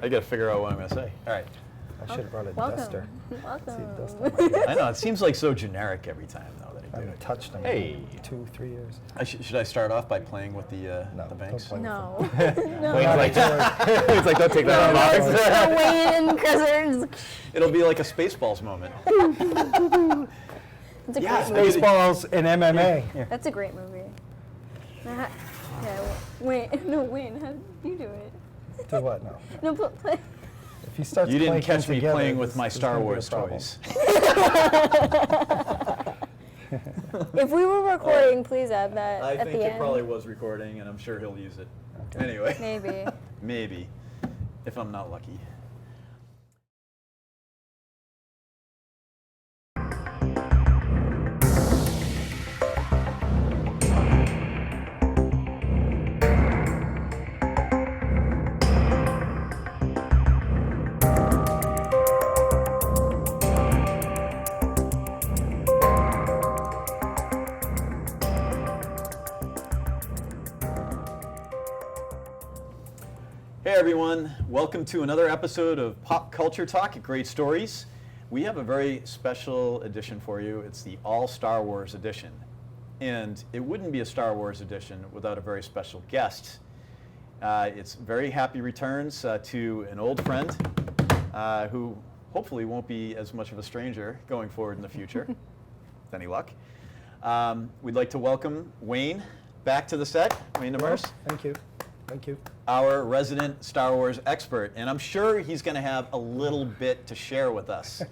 I got to figure out what I'm going to say. All right. I should have brought a Welcome. duster. Welcome. I know, it seems like so generic every time, though, that I I do haven't it. touched them Hey. in 2-3 years. Should I start off by playing with the No, banks? don't play No. No. Wayne's like, Wayne's like, don't take that No, on box. it's Wayne and Chris. It'll be like a Spaceballs moment. It's a Yeah, great movie. Baseballs and MMA. Yeah. That's a great movie. Yeah, Wayne, how did you do it? Do what now? No, play. If he starts You didn't clanking catch me together, playing with there's- my there's Star gonna be a Wars problem. toys. If we were recording, please add that I at think the it end. probably was recording, and I'm sure he'll use it. Okay. Anyway. Maybe. Maybe, if I'm not lucky. Hey everyone, welcome to another episode of Pop Culture Talk at Great Stories. We have a very special edition for you. It's the All Star Wars edition. And it wouldn't be a Star Wars edition without a very special guest. It's very happy returns to an old friend who hopefully won't be as much of a stranger going forward in the future, with any luck. We'd like to welcome Wayne back to the set. Wayne Demers. Thank you. Thank you. Our resident Star Wars expert, and I'm sure he's going to have a little bit to share with us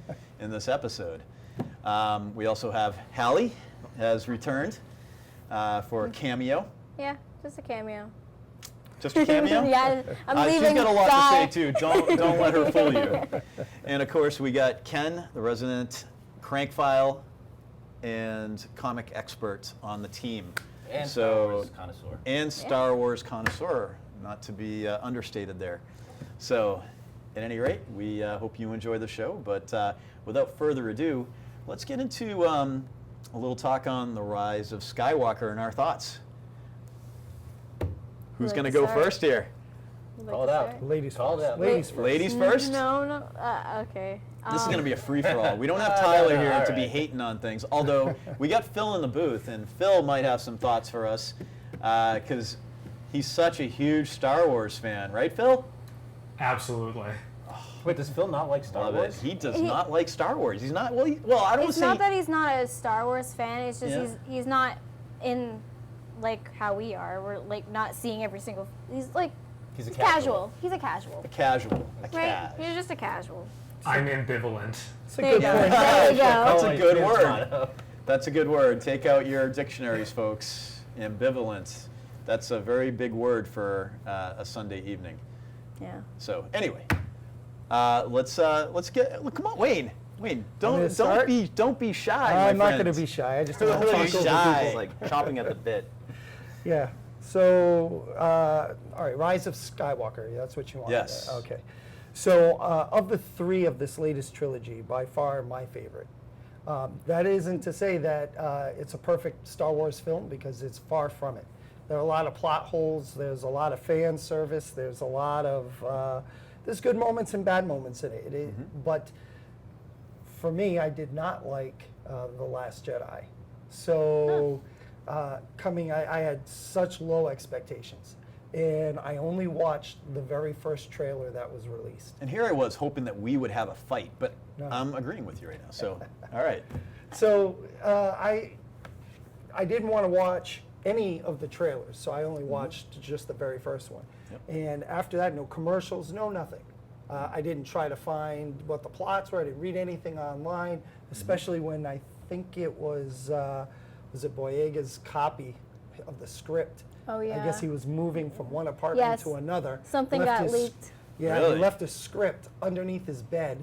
in this episode. We also have Hallie has returned for a cameo. Yeah, just a cameo. Just a cameo? Yeah, I'm leaving. She's got a lot Bye. to say too. Don't let her fool you. And of course, we got Ken, the resident crank file and comic expert on the team. And Star Wars connoisseur. And Star Wars connoisseur, not to be understated there. So, at any rate, we hope you enjoy the show. But without further ado, let's get into a little talk on the Rise of Skywalker and our thoughts. Who's Like going to to go start? first here? Would Call like it to out. start? Ladies Call first. it out. Ladies first. Ladies first? No, okay. This is going to be a free-for-all. We don't have No, Tyler no, here all to be right. hating on things, although we got Phil in the booth, and Phil might have some thoughts for us, because he's such a huge Star Wars fan. Right, Phil? Absolutely. Wait, does Phil not like Star Love Wars? it. He does not like Star Wars. He's not, well, I don't It's say... not that he's not a Star Wars fan. It's just Yeah. he's not in like how we are. We're like not seeing every single. He's like He's a casual. He's a casual. Casual. A Right? cash. He's just a casual. I'm ambivalent. It's a There you good go. point. There you go. That's a Oh, good yeah, word. motto. That's a good word. Take out your dictionaries, folks. Ambivalent. That's a very big word for a Sunday evening. Yeah. So anyway, let's get. Come on, Wayne. Wayne, gonna start? don't be shy. I'm my not going to friend. be shy. I just don't want to You're talk over shy. people. He's like chomping at the bit. Yeah. So, all right, Rise of Skywalker. That's what you wanted. Yes. Okay. So, of the three of this latest trilogy, by far my favorite. That isn't to say that it's a perfect Star Wars film, because it's far from it. There are a lot of plot holes. There's a lot of fan service. There's a lot of there's good moments and bad moments in it. But for me, I did not like The Last Jedi. So I had such low expectations. And I only watched the very first trailer that was released. And here I was hoping that we would have a fight, but No. I'm agreeing with you right now. So, all right. So I didn't want to watch any of the trailers, so I only watched just the very first one. Yep. And after that, no commercials, no nothing. I didn't try to find what the plots were. I didn't read anything online, especially when I think it was it Boyega's copy of the script. Oh yeah. I guess he was moving from one apartment Yes. to another. Something left got his- leaked. Yeah, Really? he left a script underneath his bed.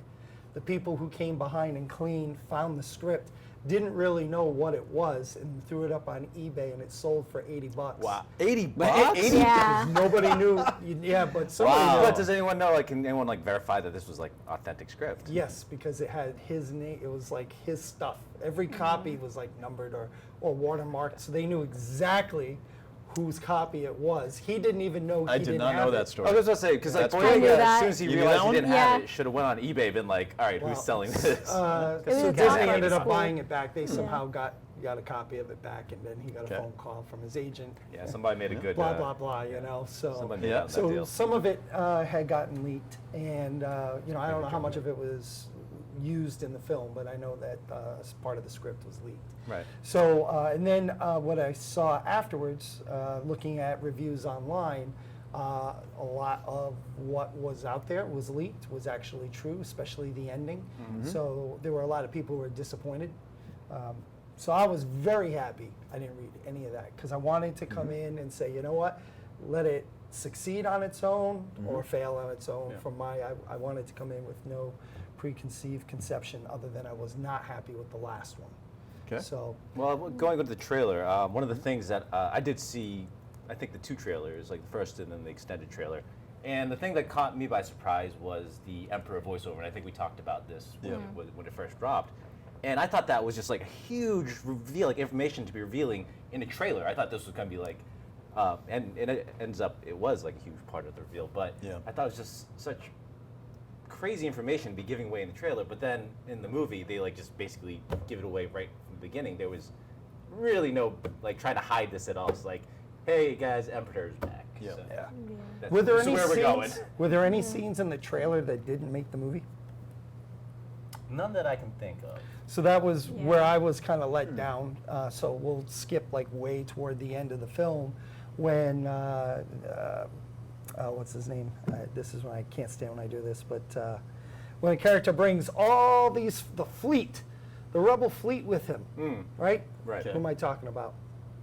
The people who came behind and cleaned found the script, didn't really know what it was, and threw it up on eBay, and it sold for $80. Wow. $80? 80? Yeah. Nobody knew. Yeah, but somebody Wow. knew. But does anyone know? Like, can anyone like verify that this was like authentic script? Yes, because it had his name. It was like his stuff. Every copy was like numbered or watermarked, so they knew exactly whose copy it was. He didn't even know he I did didn't not know have that it. story. I was gonna say because like That's pretty I knew Boyega, that. as soon as he You knew realized that he one? didn't Yeah. have it, should have went on eBay, been like, all right, Well, who's selling this? So was Disney that ended up cool. buying it back. They somehow got a copy of it back, and then he got a Okay. phone call from his agent. Yeah, somebody made a good. Blah blah blah. You know, so. Somebody made Yeah. out that So deal. some of it had gotten leaked, and I don't know how much of it was used in the film, but I know that part of the script was leaked. Right. So and then what I saw afterwards, looking at reviews online, a lot of what was out there was leaked, was actually true, especially the ending. So there were a lot of people who were disappointed. So I was very happy I didn't read any of that because I wanted to come in and say, you know what, let it succeed on its own or fail on its own. Yeah. I wanted to come in with no preconceived conception other than I was not happy with the last one. Okay. So Well, going with the trailer, one of the things that I did see, I think the two trailers, like the first and then the extended trailer. And the thing that caught me by surprise was the Emperor voiceover, and I think we talked about this when it first dropped. And I thought that was just like a huge reveal, like information to be revealing in a trailer. I thought this was going to be like, and it ends up, it was like a huge part of the reveal, but Yeah. I thought it was just such crazy information to be giving away in the trailer, but then in the movie, they like just basically give it away right from the beginning. There was really no, like, trying to hide this at all. It's like, hey guys, Emperor's back. Yeah. So yeah. that's, Were there this is any where we're going. scenes? Were there any scenes in the trailer that didn't make the movie? None that I can think of. So that was Yeah. where I was kind of let down. So we'll skip like way toward the end of the film when what's his name? This is when I can't stand when I do this, but when a character brings all the fleet, the rebel fleet with him, right? Right. Who am I talking about?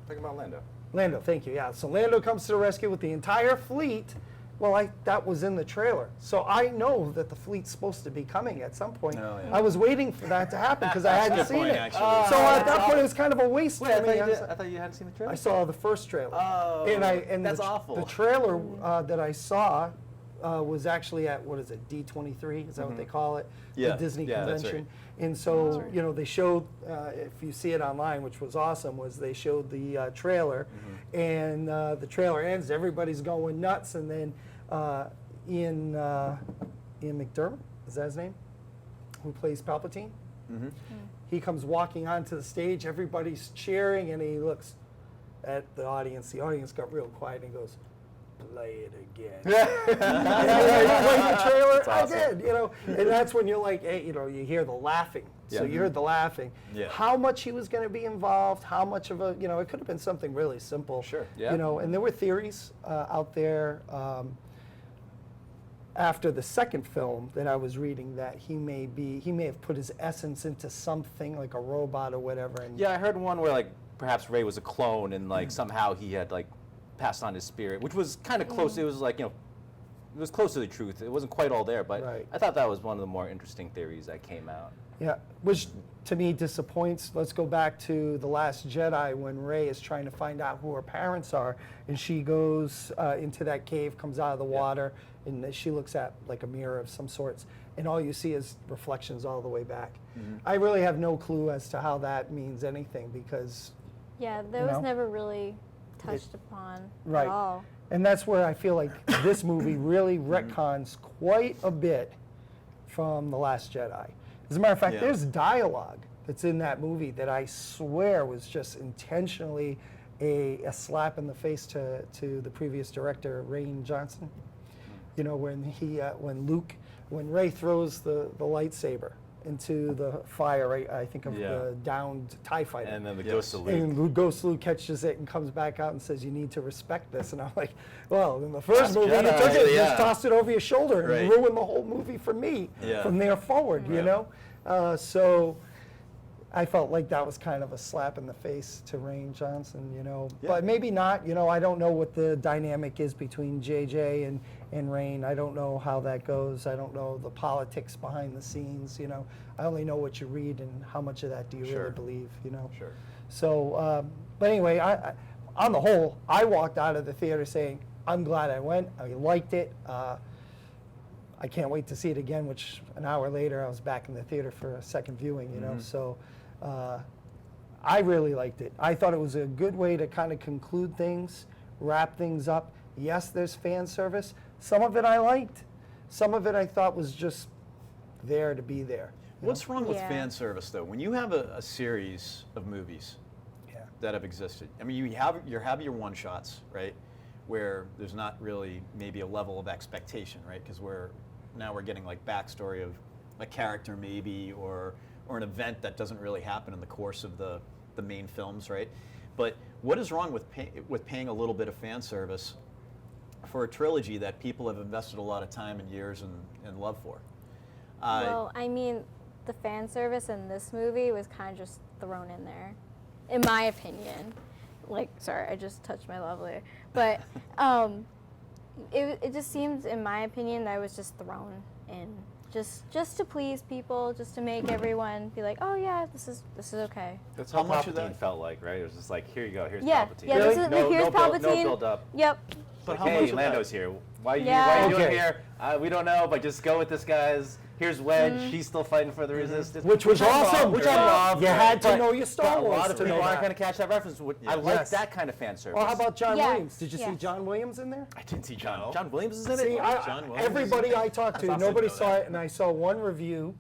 Talking about Lando. Lando, thank you. Yeah, so Lando comes to the rescue with the entire fleet. Well, that was in the trailer, so I know that the fleet's supposed to be coming at some point. Oh, yeah. I was waiting for that to happen because I hadn't Good seen point, it. actually. So at that point, it was kind of a waste Wait, I for me. thought you hadn't seen the trailer? I saw the first trailer. Oh, and that's the, awful. The trailer that I saw was actually at, what is it, D23? Is that what they call it? Yeah. The Disney Yeah, that's convention. right. And so, That's right. you know, they showed, if you see it online, which was awesome, was they showed the trailer, and the trailer ends, everybody's going nuts, and then Ian McDermott, is that his name? Who plays Palpatine? He comes walking onto the stage, everybody's cheering, and he looks at the audience. The audience got real quiet and he goes, "Play it again." And I played the trailer. That's awesome. I did, you know, and that's when you're like, hey, you know, you hear the laughing. So Yeah. you heard the laughing. Yeah. How much he was going to be involved? How much of a, you know, it could have been something really simple. Sure, yeah. You know, and there were theories out there. After the second film that I was reading, that he may have put his essence into something like a robot or whatever. And Yeah, I heard one where like perhaps Rey was a clone and like somehow he had like passed on his spirit, which was kind of close. It was like, you know, it was close to the truth. It wasn't quite all there, but Right. I thought that was one of the more interesting theories that came out. Yeah, which to me disappoints. Let's go back to The Last Jedi when Rey is trying to find out who her parents are, and she goes into that cave, comes out of the water, and she looks at like a mirror of some sorts, and all you see is reflections all the way back. I really have no clue as to how that means anything because, Yeah, that You was know? never really touched upon Right. at all. and that's where I feel like this movie really retcons quite a bit from The Last Jedi. As a matter of fact, Yeah. there's dialogue that's in that movie that I swear was just intentionally a slap in the face to the previous director, Wayne Johnson. You know, when when Rey throws the lightsaber into the fire, I think of Yeah. the downed TIE fighter. And then the Yes. Ghost of Luke. And Ghost Luke catches it and comes back out and says, "You need to respect this." And I'm like, "Well, in the first Last movie, you Jedi, took it, and yeah. just tossed it over your shoulder and Right. ruined the whole movie for me Yeah. from there forward." Yeah. You know, so I felt like that was kind of a slap in the face to Rian Johnson. You know, Yeah. but maybe not. You know, I don't know what the dynamic is between JJ and Rain. I don't know how that goes. I don't know the politics behind the scenes. You know, I only know what you read and how much of that do you Sure. really believe. You know. Sure. So, but anyway, I, on the whole, I walked out of the theater saying, I'm glad I went. I liked it. I can't wait to see it again, which an hour later I was back in the theater for a second viewing, you know. So I really liked it. I thought it was a good way to kind of conclude things wrap things up. Yes, there's fan service. Some of it I liked. Some of it I thought was just there to be there. you What's wrong with Yeah. fan service though? When you have a series of movies know? Yeah. that have existed, I mean, you have your one shots, right? Where there's not really maybe a level of expectation, right? Because we're getting like backstory of a character maybe or an event that doesn't really happen in the course of the main films, right? But what is wrong with paying a little bit of fan service for a trilogy that people have invested a lot of time and years and love for? Well, I mean, the fan service in this movie was kind of just thrown in there, in my opinion. Like, sorry, I just touched my lovely. But it just seems, in my opinion, that it was just thrown in. Just to please people, just to make everyone be like, oh yeah, this is okay. That's How how much of Palpatine that- felt like, right? It was just like, here you go, here's Yeah, Palpatine. yeah. Really? This is, No, here's no Palpatine. no build up. Yep. But Like, how hey, much of that- Lando's here. Why Yeah. are you doing Okay. here? We don't know, but just go with this, guys. Here's Wedge. He's still fighting for the resistance. Which was I love, awesome. Which I love. You had to but- know your Star but Wars A lot of to people know aren't that. going to catch that reference. I like Yes. that kind of fan service. Well, how about John Yes, Williams? Did you see yes. John Williams in there? I didn't see John. No. John Williams is in See, it? John Williams. everybody I talked to, That's nobody awesome to know saw that. it, and I saw one review,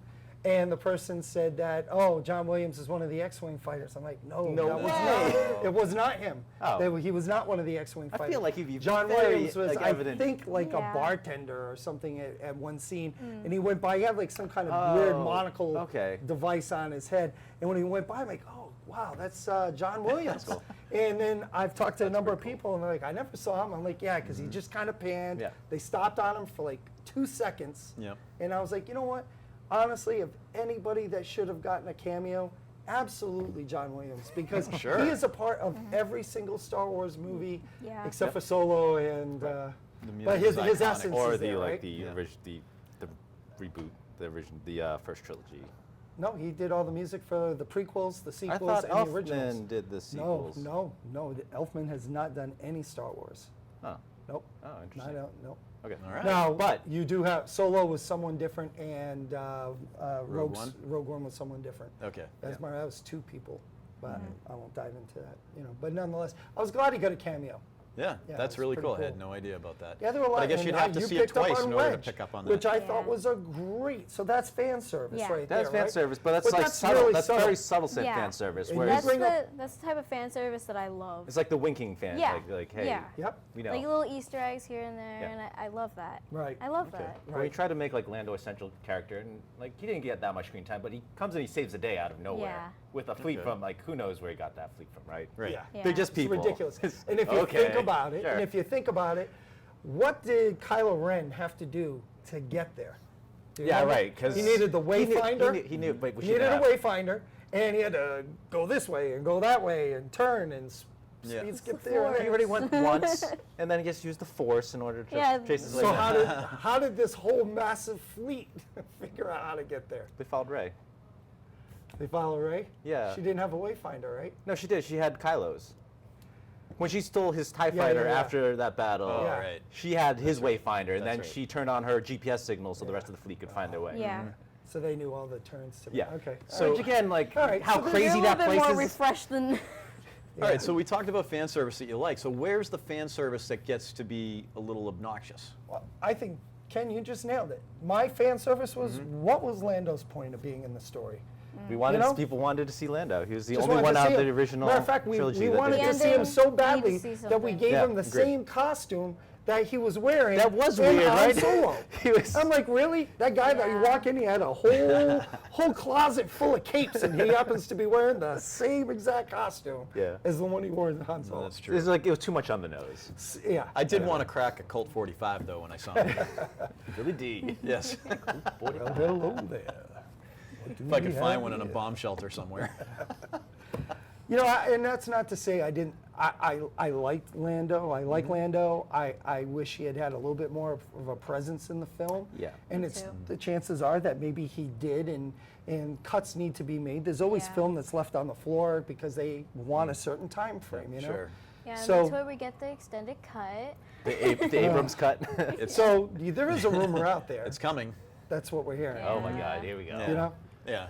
and the person said that, oh, John Williams is one of the X-Wing fighters. I'm like, no, No that was way. not. It was not him. Oh. He was not one of the X-Wing I fighters. feel like he'd be John very, Williams was, like, I evident. think, like Yeah. a bartender or something at one scene, and he went by. He had like some kind of weird Oh, monocle okay. device on his head, and when he went by, I'm like, oh, wow, that's John Williams. cool. And then I've talked to a number of people, and they're like, I never saw him. I'm like, yeah, because he just kind of panned. Yeah. They stopped on him for like 2 seconds. Yep. And I was like, you know what? Honestly, if anybody that should have gotten a cameo, absolutely John Williams, because Sure. he is a part of every single Star Wars movie, Yeah. except for Solo and. The But music his is iconic. essence Or is the there, like right? the Yeah. the reboot, the first trilogy. No, he did all the music for the prequels, the I sequels, thought and the originals. Elfman did the No, sequels. no. Elfman has not done any Star Wars. Oh, Nope. oh, I interesting. don't. Nope. Okay. All right. Now, But- you do have Solo was someone different, and Rogue One? Rogue One was someone different. Okay. That was 2 people, but Mm-hmm. I won't dive into that. But nonetheless, I was glad he got a cameo. Yeah, Yeah, that's it's really pretty cool. I had cool. no idea about that. Yeah, there were a lot. But I guess and you'd have to you see it picked up twice on in order to Wedge, pick up on that. which I Yeah. thought was a great. So that's fan service Yeah. right there. That's fan right? service, but that's like that's subtle. really That's subtle. very subtle Yeah. fan service. And Where you That's bring the up- that's the type of fan service that I love. it's like the winking fan. Yeah. Like hey, Yeah. Yep. we know. Like little Easter eggs here and there, Yeah. and I love that. Right. I love Okay. that. When you try to make like Lando a central character, and like he didn't get that much screen time, but he comes and he saves the day out of nowhere Yeah. with a fleet Okay. from like who knows where he got that fleet from, right? Right. Yeah. Yeah. They're just It's people. ridiculous. It's- And if you okay, think about it, sure. what did Kylo Ren have to do to get there? Do you Yeah, remember? right, 'cause he needed the he knew- wayfinder. he knew, but we He needed should a have. wayfinder, and he had to go this way and go that way and turn and Yeah. speed It's skip the there. Force. He already went once, and then he just used the Force in order to Yeah. chase his way So down. how did this whole massive fleet figure out how to get there? They followed Rey. They follow Rey? Yeah. She didn't have a wayfinder, right? No, she did. She had Kylo's. When she stole his TIE Yeah, fighter yeah, yeah. after that battle, Oh, Yeah. right. she had his wayfinder, and That's then right. she turned on her GPS signal so the rest of the fleet could find their way. Yeah. So they knew all the turns to Yeah. Okay. So which again, like All right, how so they're crazy They're a that little bit place more is. refreshed than. All right, so we talked about fan service that you like. So where's the fan service that gets to be a little obnoxious? Well, I think, Ken, you just nailed it. My fan service was Mm-hmm. what was Lando's point of being in the story? We wanted You know? people wanted to see Lando. He was the Just only wanted one to out see of the him. original Matter of fact, we trilogy. wanted that to did. see him so Ending, badly need to see that we something. gave Yeah, him the agreed. same costume that he was wearing. That was in weird, Han right? Solo. He was- I'm like, really? That guy that you Yeah. walk in, he had a whole closet full of capes, and he happens to be wearing the same exact costume Yeah. as the one he wore in Han Solo. That's true. It's like it was too much on the nose. Yeah. I did want to crack a Colt 45 though when I saw him. Really D. Yes. Well, hello there. If I could find one in a bomb shelter somewhere. You know, and that's not to say I didn't. I liked Lando. I like Lando. I wish he had had a little bit more of a presence in the film. Yeah. And Me it's too. the chances are that maybe he did, and cuts need to be made. There's always Yeah. film that's left on the floor because they want a certain time frame. You know. Sure. Yeah, and So- that's where we get the extended cut. The Abrams cut. So there is a rumor out there. It's coming. That's what we're hearing. Oh my God! Here we go. Yeah. You know. Yeah.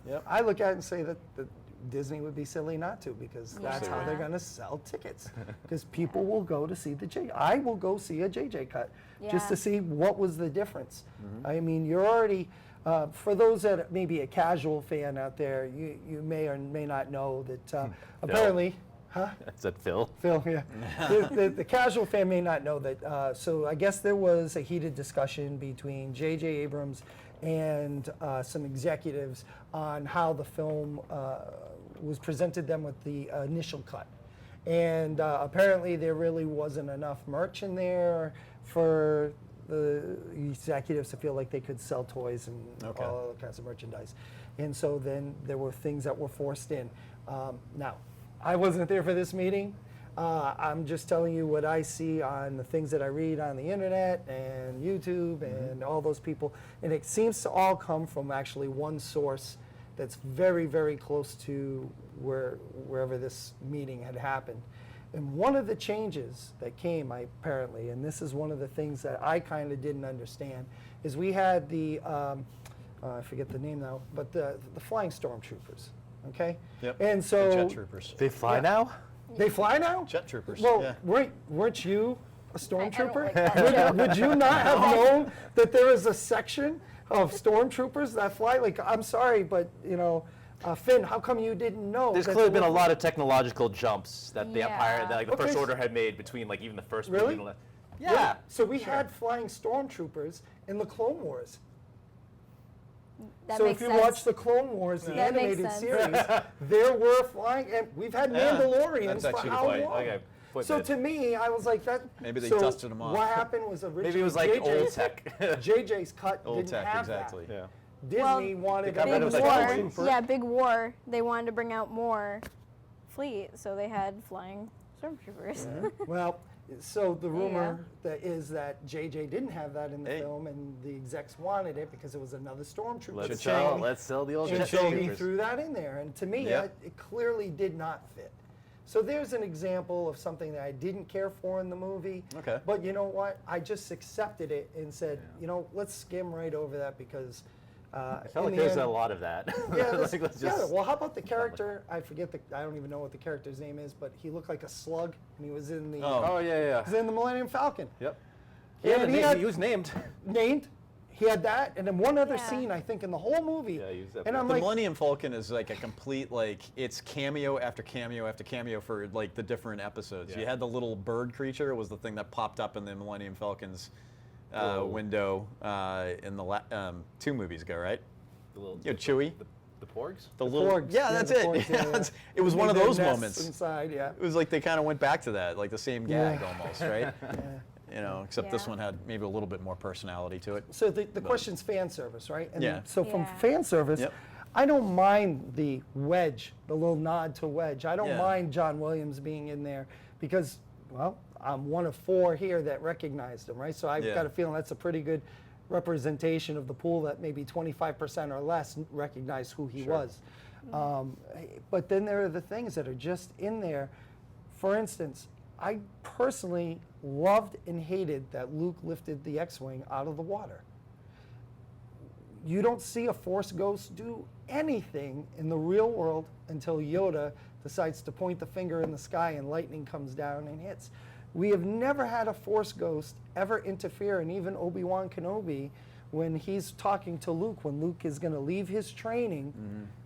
Yep. I look at it and say that Disney would be silly not to, because that's how Yeah. they're going to sell tickets. Because people will go to see the JJ. I will go see a JJ cut just Yeah. to see what was the difference. I mean, you're already, for those that may be a casual fan out there, you may or may not know that apparently, huh? That's that Phil. Phil, yeah. The casual fan may not know that. So I guess there was a heated discussion between J.J. Abrams and some executives on how the film was presented them with the initial cut. And apparently there really wasn't enough merch in there for the executives to feel like they could sell toys and Okay. all other kinds of merchandise. And so then there were things that were forced in. Now, I wasn't there for this meeting. I'm just telling you what I see on the things that I read on the internet and YouTube and all those people. And it seems to all come from actually one source that's very, very close to wherever this meeting had happened. And one of the changes that came, apparently, and this is one of the things that I kind of didn't understand, is we had the, I forget the name now, but the flying stormtroopers, okay? Yep. And The so jet troopers. They fly Yeah. now? they fly now? Jet troopers. Well, yeah. weren't you a stormtrooper? like that joke. Would you not have known that there is a section of stormtroopers that fly? Like, I'm sorry, but Finn, how come you didn't know? There's that clearly there been a were- lot of technological jumps that the Empire, Yeah. that like the Okay, First so- Order had made between like even the first Really? movie. And Yeah. So we had flying stormtroopers in the Clone Wars. That So makes if you sense. watch the Clone Wars, the That makes animated sense. series, there were flying, and we've had Yeah, Mandalorians that's for actually how quite- long? Okay, point So made. to me, I was like that. Maybe they so dusted 'em off. What happened was originally Maybe it was like JJ's old tech. JJ's cut Old didn't tech, have exactly. Yeah. that. Disney wanted got to rid Big of make the a War, stormtrooper. yeah, Big War. They wanted to bring out more fleet, so they had flying stormtroopers. Well, so the There you rumor that is that JJ didn't have that in the Hey. film, and the execs wanted it because it was another stormtrooper. Let's Cha-ching. sell the old And jet so he troopers. threw that in there, and to me, Yep. it clearly did not fit. So there's an example of something that I didn't care for in the movie. Okay. But you know what? I just accepted it and said, let's skim right over that because. I felt like there's a lot of that. Yeah, Like, let's just- well, how about the character? I don't even know what the character's name is, but he looked like a slug, and he was in the. Oh yeah, He was in the Millennium Falcon. Yep. Yeah, Yeah, and he had- he was named. Named. He had that, and then one other Yeah. scene, I think, in the whole movie. Yeah, he was that and I'm The like, Millennium Falcon is like a complete it's cameo after cameo after cameo for like the different episodes. Yeah. You had the little bird creature was the thing that popped up in the Millennium Falcon's Whoa. window in the 2 movies ago, right? The little, Chewie. The porgs. The porgs. yeah, Yeah, that's the it. porgs, yeah, yeah. It was one of Made their those nests moments. inside, yeah. It was like they kind of went back to that, like the same gag Yeah. almost, right? Yeah. Except this Yeah. one had maybe a little bit more personality to it. So the question's fan service, right? And Yeah. so from Yeah. fan service, Yep. I don't mind the Wedge, the little nod to Wedge. I don't Yeah. mind John Williams being in there because, well, I'm one of 4 here that recognized him, right? So I've Yeah. got a feeling that's a pretty good representation of the pool that maybe 25% or less recognize who he was. But then there are the things that are just in there. For instance, I personally loved and hated that Luke lifted the X-Wing out of the water. You don't see a Force ghost do anything in the real world until Yoda decides to point the finger in the sky and lightning comes down and hits. We have never had a Force ghost ever interfere, and even Obi-Wan Kenobi, when he's talking to Luke, when Luke is going to leave his training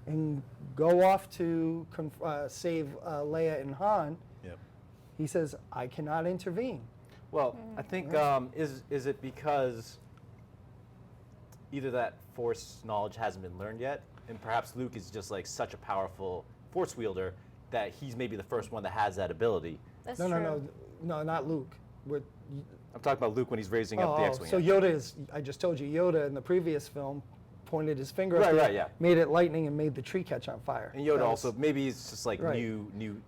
and go off to save Leia and Han, Yep. he says, I cannot intervene. Well, I think is it because either that Force knowledge hasn't been learned yet, and perhaps Luke is just like such a powerful Force wielder that he's maybe the first one that has that ability. That's No, true. no, not Luke. We're, I'm talking about Luke when he's raising up the X-wing. so Yoda is, I just told you, Yoda in the previous film pointed his finger Right, up there, right, yeah. made it lightning and made the tree catch on fire. And Yoda That was- also, maybe it's just like Right. new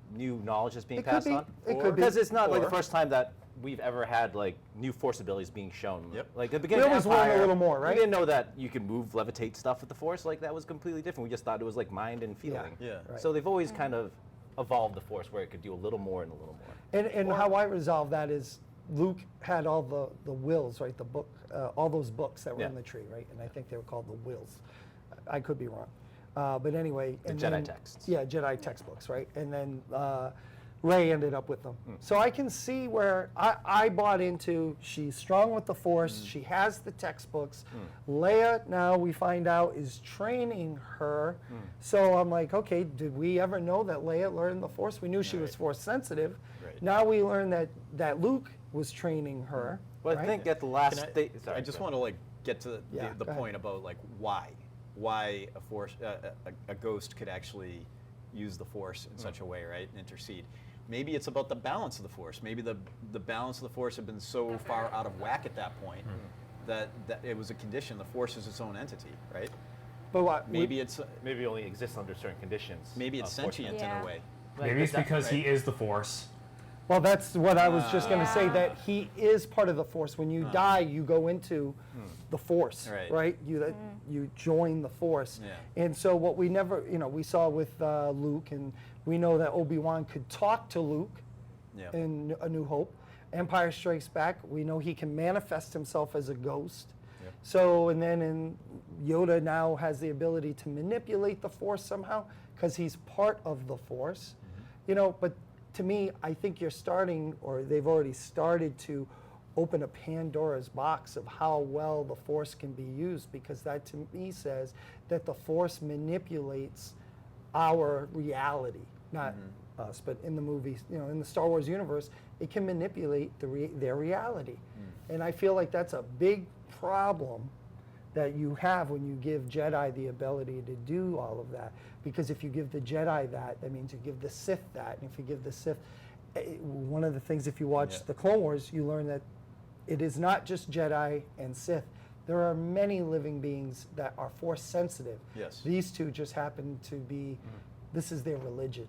knowledge that's being It could passed be. on. It could be. Because it's not like the Or- first time that we've ever had like new Force abilities being shown. Yep. Like the beginning always of wanted a Empire, little more, right? We didn't know that you could move, levitate stuff with the Force. Like that was completely different. We just thought it was like mind and feeling. Yeah. Right. So they've always kind of evolved the Force where it could do a little more and a little more. And how I resolve that is Luke had all the wills, right? The book, all those books that were Yeah. in the tree, right? And I think they were called the wills. I could be wrong. But anyway. The and Jedi then- texts. Yeah, Jedi textbooks, right? And then Rey ended up with them. So I can see where I bought into, she's strong with the Force, she has the textbooks. Leia, now we find out, is training her. So I'm like, okay, did we ever know that Leia learned the Force? We knew she was Right. Force sensitive. Right. Now we learn that Luke was training her. Well, I right? think at the last Can I, state. Sorry, I just go want to like get to Yeah, the go ahead. point about like why a force a ghost could actually use the force in such a way, right, and intercede. Maybe it's about the balance of the force. Maybe the balance of the force had been so far out of whack at that point that it was a condition. The force is its own entity, right? But what? Maybe it's Maybe it only exists under certain conditions. maybe it's of Force sentient Yeah. in a way. Maybe it's because right. he is the Force. Well, that's what I was just going to say, Yeah. that he is part of the Force. When you die, you go into the Force, Right. You join the Force. Yeah. And so what we never, we saw with Luke, and we know that Obi-Wan could talk to Luke Yeah. in A New Hope. Empire Strikes Back, we know he can manifest himself as a ghost. Yep. So, and then Yoda now has the ability to manipulate the Force somehow because he's part of the Force. But to me, I think you're starting, or they've already started to open a Pandora's box of how well the Force can be used, because that to me says that the Force manipulates our reality, not us, but in the movies, in the Star Wars universe, it can manipulate their reality. And I feel like that's a big problem that you have when you give Jedi the ability to do all of that. Because if you give the Jedi that means you give the Sith that. And if you give the Sith, one of the things, if you watch Yeah. the Clone Wars, you learn that it is not just Jedi and Sith. There are many living beings that are Force sensitive. Yes. These two just happen to be, this is their religion.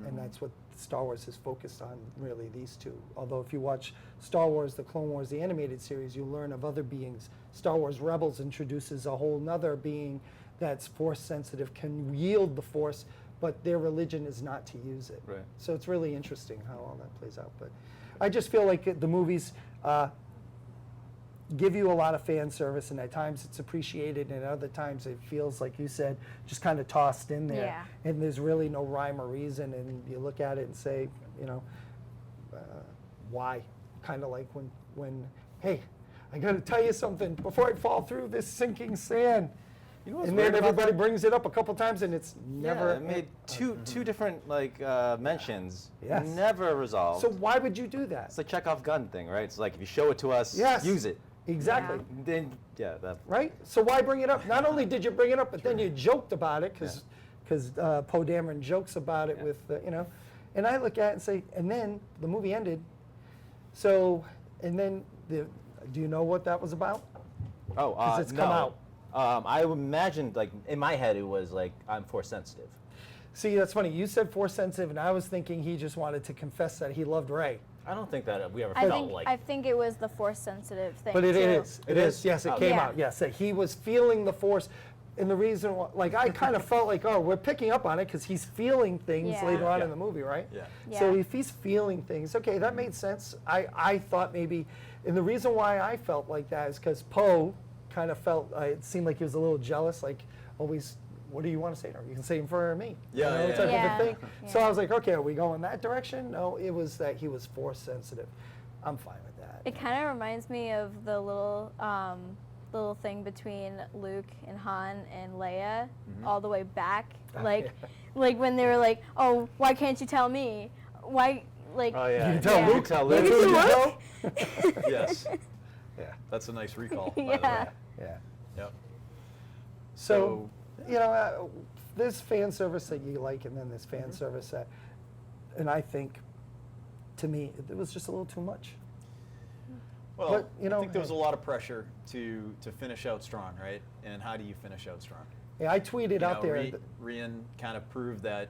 And that's what Star Wars is focused on, really, these two. Although if you watch Star Wars, the Clone Wars, the animated series, you learn of other beings. Star Wars Rebels introduces a whole nother being that's Force sensitive, can wield the Force, but their religion is not to use it. Right. So it's really interesting how all that plays out. But I just feel like the movies give you a lot of fan service, and at times it's appreciated, and at other times it feels, like you said, just kind of tossed in there. Yeah. And there's really no rhyme or reason, and you look at it and say, why? Kind of like when, hey, I got to tell you something before I fall through this sinking sand. You know what's And then weird about everybody that? brings it up a couple times, and it's never. Yeah, it made two different mentions. Yes. Never resolved. So why would you do that? It's like Chekhov gun thing, right? It's like if you show it to us, Yes. use it. Exactly. Then that. Right? So why bring it up? Not only did you bring it up, but then you joked about it, because Poe Dameron jokes about it with, and I look at it and say, and then the movie ended. So, and then, do you know what that was about? Oh, 'Cause it's no. come out. I imagined, like, in my head, it was like, I'm Force sensitive. See, that's funny. You said Force sensitive, and I was thinking he just wanted to confess that he loved Rey. I don't think that we ever I felt think like. I think it was the Force sensitive thing. But it too. is. It is. Yes, it came Yeah. out. Yes, that he was feeling the Force. And the reason why, like, I kind of felt like, oh, we're picking up on it because he's feeling things Yeah. later on Yeah. in the movie, right? Yeah. So Yeah. if he's feeling things, okay, that made sense. I thought maybe, and the reason why I felt like that is because Poe kind of felt, it seemed like he was a little jealous, like, always, what do you want to say to her? You can say it for me. Yeah, yeah, type yeah. of a thing. So Yeah. I was like, okay, are we going that direction? No, it was that he was Force sensitive. I'm fine with that. It kind of reminds me of the little thing between Luke and Han and Leia, all the way back, like when they were like, "Oh, why can't you tell me? Why?" Like, Oh yeah. You can tell Yeah. Luke. You tell That's Luke. what you know? Yes. Yeah. That's a nice recall. By Yeah. The way. Yeah. Yep. So, there's fan service that you like, and then there's fan service that, and I think, to me, it was just a little too much. Well, But, I think there was a lot of pressure to finish out strong, right? And how do you finish out strong? Yeah, I tweeted out there. Rian kind of proved that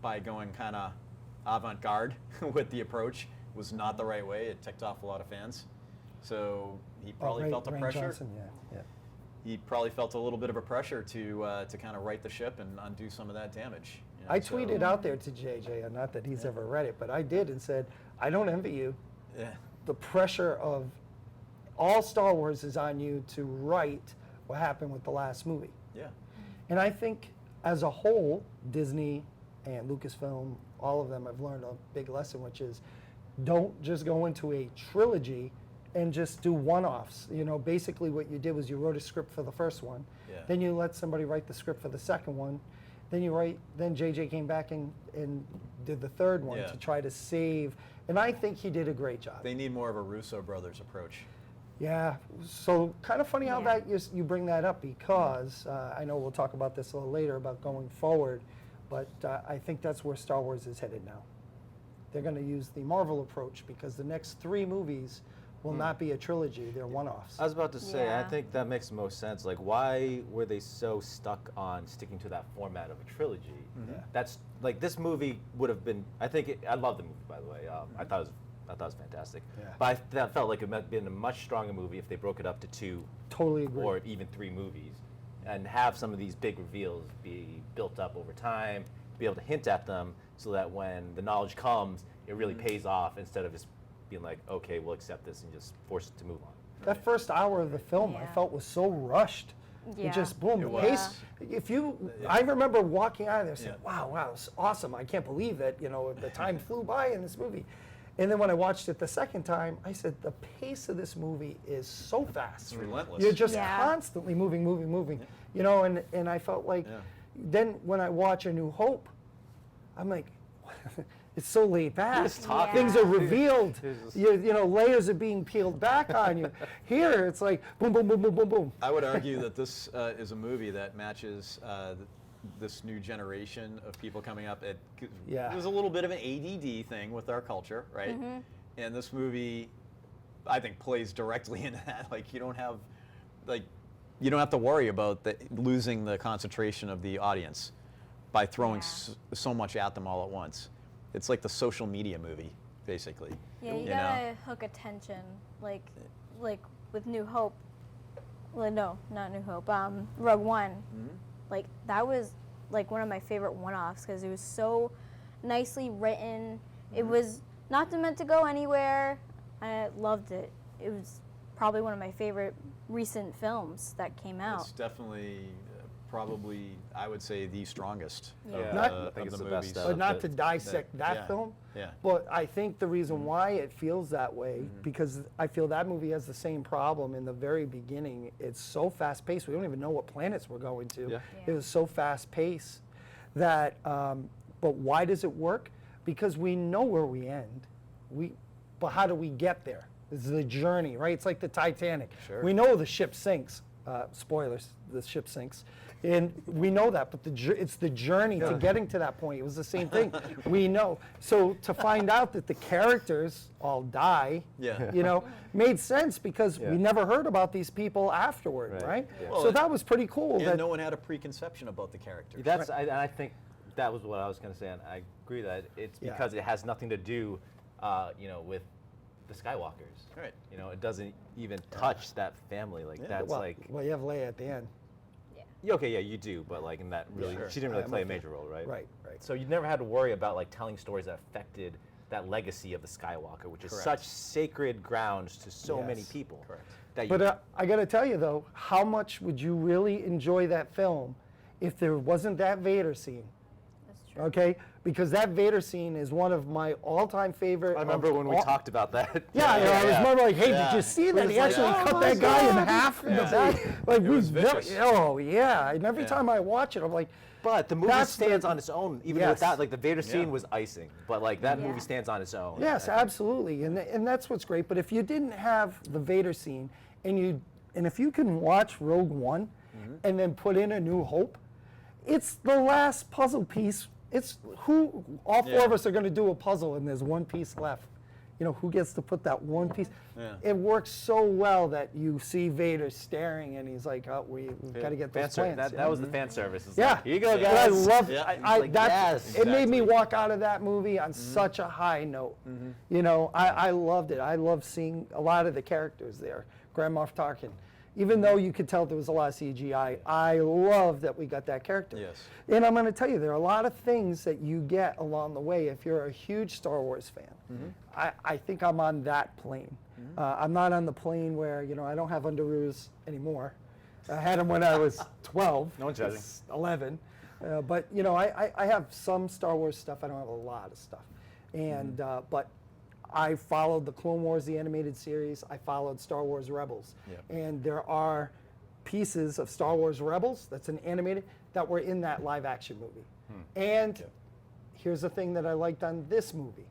by going kind of avant-garde with the approach was not the right way. It ticked off a lot of fans. So he probably felt the Rian pressure. Johnson, yeah. He probably felt a little bit of a pressure to kind of right the ship and undo some of that damage. I tweeted out there to JJ, and not that he's ever read it, but I did, and said, I don't envy you. Yeah. The pressure of all Star Wars is on you to write what happened with the last movie. Yeah. And I think as a whole, Disney and Lucasfilm, all of them have learned a big lesson, which is don't just go into a trilogy and just do one-offs. You know, basically what you did was you wrote a script for the first one, then you let somebody write the script for the second one, then JJ came back and did the third one to try to save, and I think he did a great job. They need more of a Russo brothers approach. Yeah, so kind of funny how that you bring that up, because I know we'll talk about this a little later about going forward, but I think that's where Star Wars is headed now. They're going to use the Marvel approach, because the next 3 movies will not be a trilogy, they're one-offs. I was about to say, I Yeah. think that makes the most sense. Like, why were they so stuck on sticking to that format of a trilogy? That's like, this movie would have been. I love the movie, by the way. I thought it was fantastic. Yeah. But that felt like it might have been a much stronger movie if they broke it up to 2 Totally agree. or even 3 movies, and have some of these big reveals be built up over time, be able to hint at them, so that when the knowledge comes, it really pays off, instead of just being like, okay, we'll accept this and just force it to move on. That first hour of the film I felt was so rushed. Yeah. It just boom, It the was. pace. I remember walking out of there saying, wow, it's awesome. I can't believe that, the time flew by in this movie. And then when I watched it the second time, I said, the pace of this movie is so fast. It's relentless. You're just Yeah. constantly moving. And I felt like, then when I watch A New Hope, I'm like, it's so laid back. Just talking. Things are revealed. There's- Layers are being peeled back on you. Here, it's like boom, boom, boom, boom, boom, boom. I would argue that this is a movie that matches this new generation of people coming up. There's a little bit of an ADD thing with our culture, right? And this movie, I think, plays directly into that. Like, you don't have to worry about losing the concentration of the audience by throwing so much at them all at once. It's like the social media movie, basically. Yeah, you know? gotta hook attention, like with New Hope. Well, no, not New Hope. Rogue One. Like, that was like one of my favorite one-offs, because it was so nicely written. It was not meant to go anywhere. I loved it. It was probably one of my favorite recent films that came out. It's definitely, probably, I would say, the strongest Yeah. of, Not- the, I think of it's the the best movies. out But of not to dissect that yeah, film. yeah. But I think the reason why it feels that way, because I feel that movie has the same problem in the very beginning. It's so fast paced. We don't even know what planets we're going to. Yeah. It was so fast paced that. But why does it work? Because we know where we end. But how do we get there? It's the journey, right? It's like the Titanic. Sure. We know the ship sinks. Spoilers: the ship sinks, and we know that. But it's the journey to getting to that point. It was the same thing. We know. So to find out that the characters all die, made sense, because we never heard about these people afterward, right? Yeah. Well, So that was pretty cool. And that no one had a preconception about the characters. I think that was what I was going to say, and I agree that it's Yeah. because it has nothing to do, with the Skywalkers. Right. It doesn't even touch that family. Like, that's well, like, well, you have Leia at the end, okay, yeah, you do, but like in that really, Sure. she didn't really I'm play a with you. major role, right? right? So you never had to worry about like telling stories that affected that legacy of the Skywalker, which is Correct. such sacred grounds to so many Yes. people. Correct. That you, But I got to tell you though, how much would you really enjoy that film if there wasn't that Vader scene? That's true. Okay, because that Vader scene is one of my all-time favorite. I remember when we talked about that. Yeah, I was remember like, hey, Yeah. did you see that? was He like, actually oh cut my that guy in God. half in the Yeah. back. Like It was never, vicious. oh yeah, and every Yeah. time I watch it, I'm like, But the movie That's the- stands on its own, even Yes. without, like, the Vader scene Yeah. was icing, but like that Yeah. movie stands on its own. yes, I think. absolutely, and that's what's great. But if you didn't have the Vader scene, and if you can watch Rogue One, and then put in A New Hope, it's the last puzzle piece. It's all four Yeah. of us are going to do a puzzle, and there's one piece left. Who gets to put that one piece? Yeah. It works so well that you see Vader staring, and he's like, "Oh, we've got to get Fan those ser- plans." That was the fan service. It's Yeah, like, here you go, And guys. I love. Yeah. I, Like, that's, yes. it made me Exactly. walk out of that movie on such a high note. I loved it. I love seeing a lot of the characters there. Grand Moff Tarkin, even though you could tell there was a lot of CGI, I love that we got that character. Yes. And I'm going to tell you, there are a lot of things that you get along the way if you're a huge Star Wars fan. I think I'm on that plane. I'm not on the plane where, I don't have underoos anymore. I had them when I was 12. No one's judging. 11. But you know, I have some Star Wars stuff. I don't have a lot of stuff, and but I followed the Clone Wars, the animated series. I followed Star Wars Rebels, and there are pieces of Star Wars Rebels that's an animated that were in that live action movie. And here's the thing that I liked on this movie.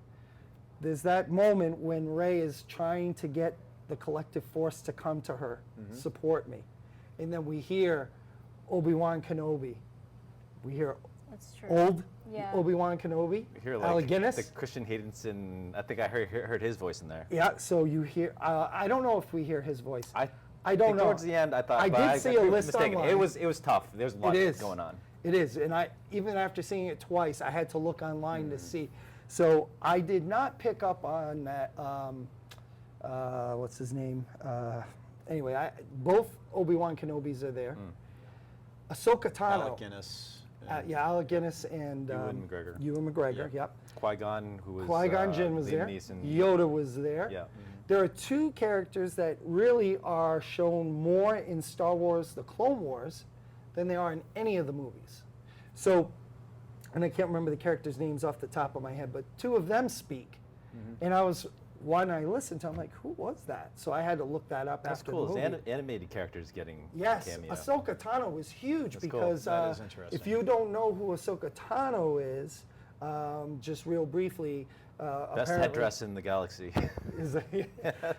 There's that moment when Rey is trying to get the collective force to come to her, support me. And then we hear Obi-Wan Kenobi. We hear That's true. old Yeah. Obi-Wan Kenobi, You hear Alec like Guinness. the Christian Haydenson. I think I heard his voice in there. Yeah, so you hear, I don't know if we hear his voice. I don't think know. Towards the end, I thought. I but did see could a be list mistaken. online. It was tough. There's a lot It is going on. It is, and even after seeing it twice, I had to look online to see. So I did not pick up on that. What's his name? Anyway, both Obi-Wan Kenobis are there. Ahsoka Tano. Alec Guinness. Yeah, Alec Guinness and Ewan McGregor. Ewan McGregor. Yep. Qui-Gon, who was Qui-Gon Jinn was Liam there. Neeson. Yoda was there. Yeah. There are two characters that really are shown more in Star Wars: The Clone Wars than they are in any of the movies. So, and I can't remember the characters' names off the top of my head, but two of them speak. And when I listened to, I'm like, who was that? So I had to look that up That's after cool. the It's movie. animated characters getting Yes, a cameo. Ahsoka Tano was huge That's cool. because That is interesting. if you don't know who Ahsoka Tano is, just real briefly, Best apparently, headdress in the galaxy. is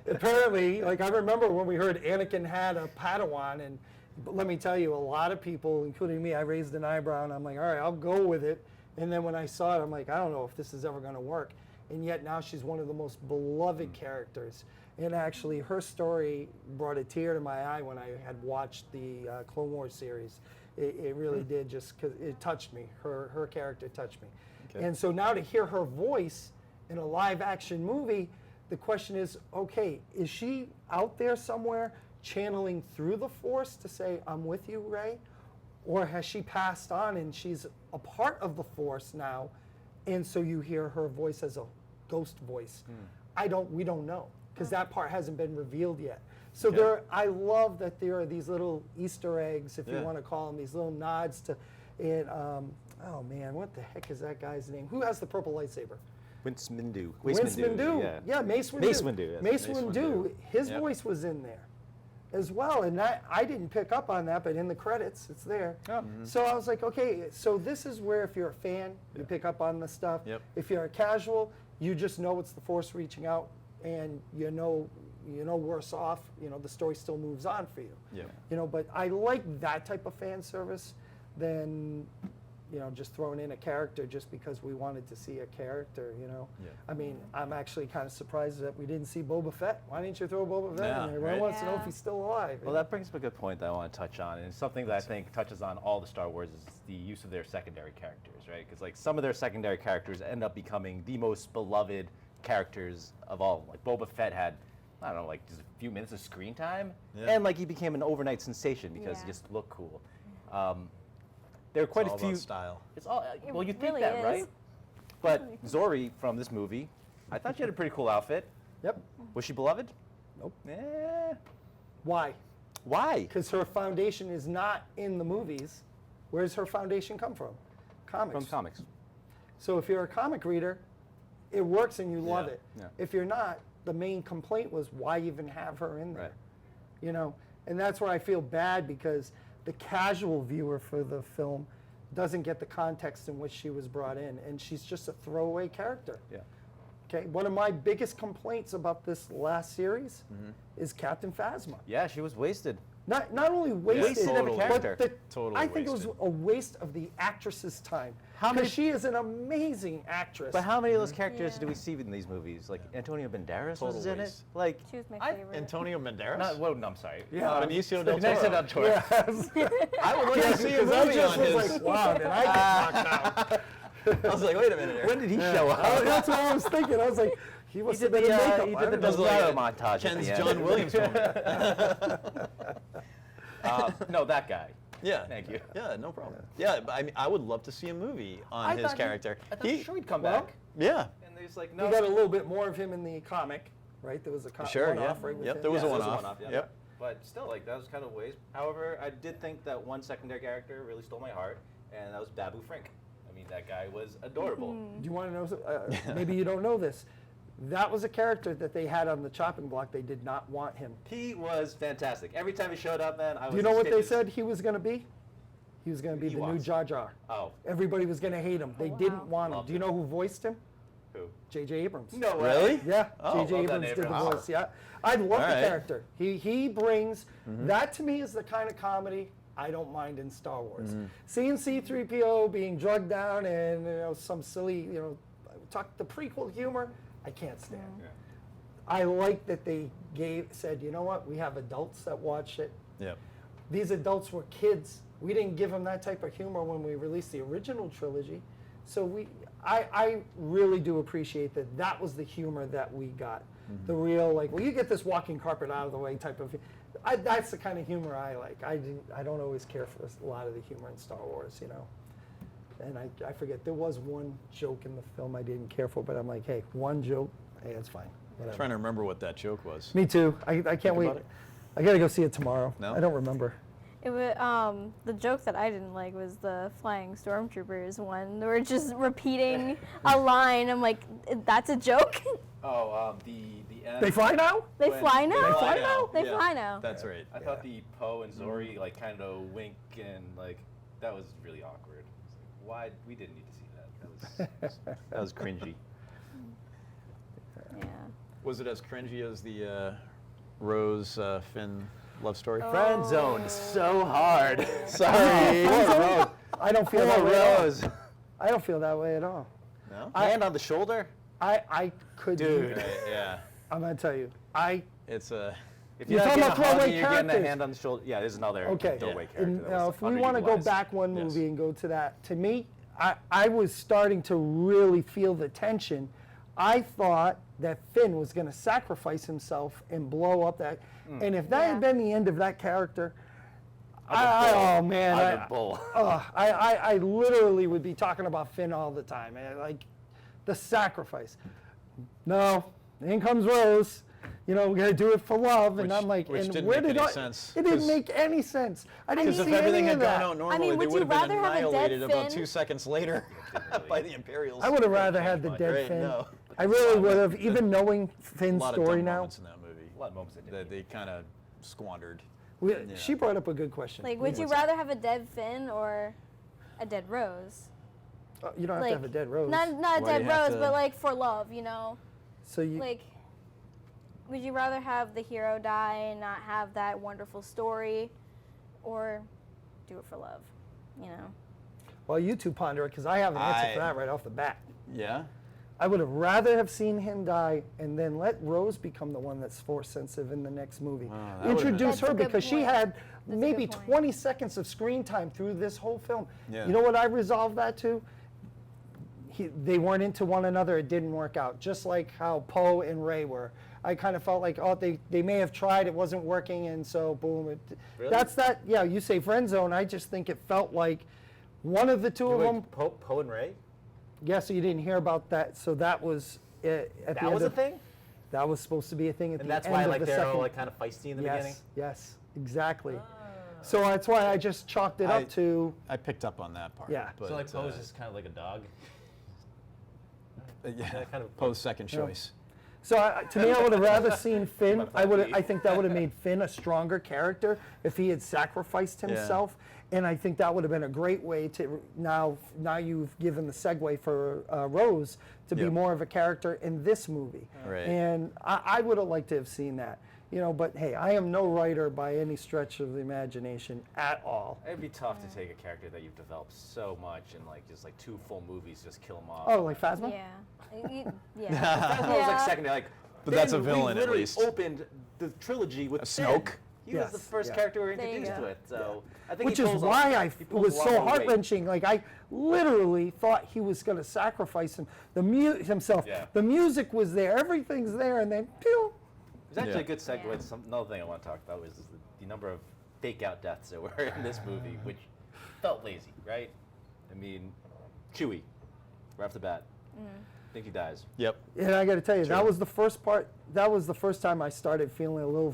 apparently, like I remember when we heard Anakin had a Padawan, and but let me tell you, a lot of people, including me, I raised an eyebrow and I'm like, all right, I'll go with it. And then when I saw it, I'm like, I don't know if this is ever going to work. And yet now she's one of the most beloved characters. And actually, her story brought a tear to my eye when I had watched the Clone Wars series. It really did, just because it touched me. Her character touched me. Okay. And so now to hear her voice in a live action movie, the question is, okay, is she out there somewhere channeling through the Force to say, I'm with you, Rey? Or has she passed on and she's a part of the Force now, and so you hear her voice as a ghost voice? We don't know, because that part hasn't been revealed yet. So I love that there are these little Easter eggs, if you want to call them, these little nods to, and oh man, what the heck is that guy's name? Who has the purple lightsaber? Wince Windu. Mace Windu. Yeah, Mace Windu. Mace Windu, yes. Mace Mace Windu. Windu. His Yep. voice was in there as well, and I didn't pick up on that, but in the credits, it's there. So I was like, okay, so this is where if you're a fan, you pick up on the stuff. Yep. If you're a casual, you just know it's the Force reaching out, and you know worse off. The story still moves on for you. Yeah. But I like that type of fan service than just throwing in a character just because we wanted to see a character. Yeah. I mean, I'm actually kind of surprised that we didn't see Boba Fett. Why didn't you throw Boba Fett Yeah, in there? Everyone right. wants to know if Yeah. he's still alive. Well, that brings up a good point that I want to touch on, and it's something that I think touches on all the Star Wars is the use of their secondary characters, right? Because like some of their secondary characters end up becoming the most beloved characters of all. Like Boba Fett had, I don't know, like just a few minutes of screen time, Yeah. and like he became an overnight sensation because he Yeah. just looked cool. There are quite It's all a few. about style. It's all well, you think really that, is. right? But Zori from this movie, I thought she had a pretty cool outfit. Yep. Was she beloved? Nope. Eh. Why? Why? Because her foundation is not in the movies. Where's her foundation come from? Comics. From comics. So if you're a comic reader, it works and you love Yeah. it. Yeah. If you're not, the main complaint was why even have her in there? Right. And that's where I feel bad, because the casual viewer for the film doesn't get the context in which she was brought in, and she's just a throwaway character. Yeah. Okay, one of my biggest complaints about this last series is Captain Phasma. Yeah, she was wasted. Not only wasted, totally. but Totally I think it was wasted. a waste of the actress's time. How many- Because she is an amazing actress. But how many of those characters Yeah. do we see in these movies? Like Antonio Banderas Total was in it. waste. Like, She was my I, favorite. Antonio Banderas? no, I'm sorry. Yeah. Benicio del Benicio del Toro. Toro. Yes. I would like to see a Because I movie just on was his. like, wow, did I get knocked out? I was like, wait a minute here. When did he show up? That's what I was thinking. I was like, he must have been in makeup. he I did the don't know. Does like Desperado a montage. Ken's at the end. John Williams moment. No, that guy. Yeah. Thank you. Yeah, no problem. Yeah, but I mean, I would love to see a movie on I his thought he- character. I thought sure he'd come well, back. Yeah. And there's like We no. got a little bit more of him in the comic, right? There was a Sure, one-off, yeah. right? with Yep, him. there was a Yeah. one-off. Yep. But still, like that was kind of a waste. However, I did think that one secondary character really stole my heart, and that was Babu Frink. I mean, that guy was adorable. Do you want to know? Maybe you don't know this. That was a character that they had on the chopping block. They did not want him. He was fantastic. Every time he showed up, man, I was. Do you know what they stitches. said he was going to be? He was going to be the new Ewoks. Jar Jar. Oh, Everybody was going to hate him. They wow. didn't want him. Loved Do you it. know who voiced him? who? J.J. Abrams. No way. Really? Yeah, Oh, J.J. well done, Abrams did the Abrams. voice. Yeah, I love All the right. character. He brings that to me is the kind of comedy I don't mind in Star Wars. Seeing C-3PO being drugged down and some silly talk the prequel humor, I can't stand. Yeah. I like that they said, you know what, we have adults that watch it. Yep. These adults were kids. We didn't give them that type of humor when we released the original trilogy. So I really do appreciate that was the humor that we got. The real, like, well, you get this walking carpet out of the way type of, that's the kind of humor I like. I don't always care for a lot of the humor in Star Wars, And I forget, there was one joke in the film I didn't care for, but I'm like, hey, one joke, hey, it's fine. I'm Whatever. trying to remember what that joke was. Me too. I can't wait. about it? I got to go see it tomorrow. No? I don't remember. It was the joke that I didn't like was the flying stormtroopers one. They were just repeating a line. I'm like, that's a joke. Oh, the end. They fly now? They When- fly now. They fly now? They Yeah. fly now. That's right. I thought the Poe and Zori like kind of wink and like that was really awkward. It's like, why we didn't need to see that. That was cringy. Yeah. Was it as cringy as the Rose Finn love story? Friend zoned so hard. Sorry. I don't feel that Poor way at all. Rose. I don't feel that way at all. No? Hand on the shoulder. I could Dude. Right, yeah. I'm going to tell you. It's a. If You're not talking getting about a hug, throwaway you're getting a characters. hand on the shoulder. Yeah, there's another Okay. throwaway Yeah. character. And, that was if we want to go underutilized. back one Yes. movie and go to that, to me, I was starting to really feel the tension. I thought that Finn was going to sacrifice himself and blow up that. And if that had Yeah. been the end of that character, I'm I a bull. I literally would be talking about Finn all the time. Like the sacrifice. No, in comes Rose. We got to do it for love. And Which- I'm like, which and didn't where make did any I? sense, It didn't 'cause- make any sense. I didn't Because see if everything any had of gone that. out normally, mean, they would would you have been rather have a dead annihilated about Finn? 2 seconds later by the Imperials. I would have rather had the much. dead Right, Finn. no. I really would have, The- even knowing A Finn's lot of story dumb now. moments in that movie A lot of moments that that they kind of squandered. We, Yeah. She brought up a good question. Like, would you rather have a dead Finn or a dead Rose? You don't have to have a dead Rose. Not a Why do dead you have Rose, to- but like for love, So you, Like, would you rather have the hero die and not have that wonderful story, or do it for love? well, you two ponder it because I have an answer I- for that right off the bat. Yeah? I would have rather have seen him die and then let Rose become the one that's force sensitive in the next movie. Wow, that would've Introduce That's her a good because she point. had a maybe good point. 20 seconds of screen time through this whole film. Yeah. You know what I resolved that to? They weren't into one another. It didn't work out. Just like how Poe and Rey were. I kind of felt like, they may have tried, it wasn't working, and so boom. Really? That's that. Yeah, you say friend zone. I just think it felt like one of the two of them. Poe and Rey? Yeah, so you didn't hear about that. So that was at the That end was a of, thing? That was supposed to be a thing at And the that's end why of like the they're second. all like kind of feisty in the beginning? Yes, exactly. So that's why I just chalked it I- up to I picked up on that part. Yeah. But, So like Poe's just kind of like a dog? yeah, kind of- Poe's second choice. So to me, I would have rather seen Finn. I think that would have made Finn a stronger character if he had sacrificed himself. And I think that would have been a great way to now you've given the segue for Rose to be Yep. more of a character in this movie. Right. And I would have liked to have seen that. But hey, I am no writer by any stretch of the imagination at all. It'd be tough to take a character that you've developed so much and like just like 2 full movies just kill him off. Oh, like Phasma? Yeah. Yeah. That was like Yeah. second. Like, But that's a we villain, at literally least. opened the trilogy with Snoke? Finn. He was the Yes, first yeah. character we were There you introduced go. to it. So I think Which he is pulls why off- I he pulls was a lot so more weight. heart-wrenching. Like I literally thought he was going to sacrifice himself. Yeah. The music was there, everything's there, and then pew. It's actually Yeah. a good segue Yeah. to another thing I want to talk about was the number of fake out deaths that were in this movie, which felt lazy, right? I mean, Chewie, right off the bat, I think he dies. Yep. And I got to tell you, that True. was the first part. That was the first time I started feeling a little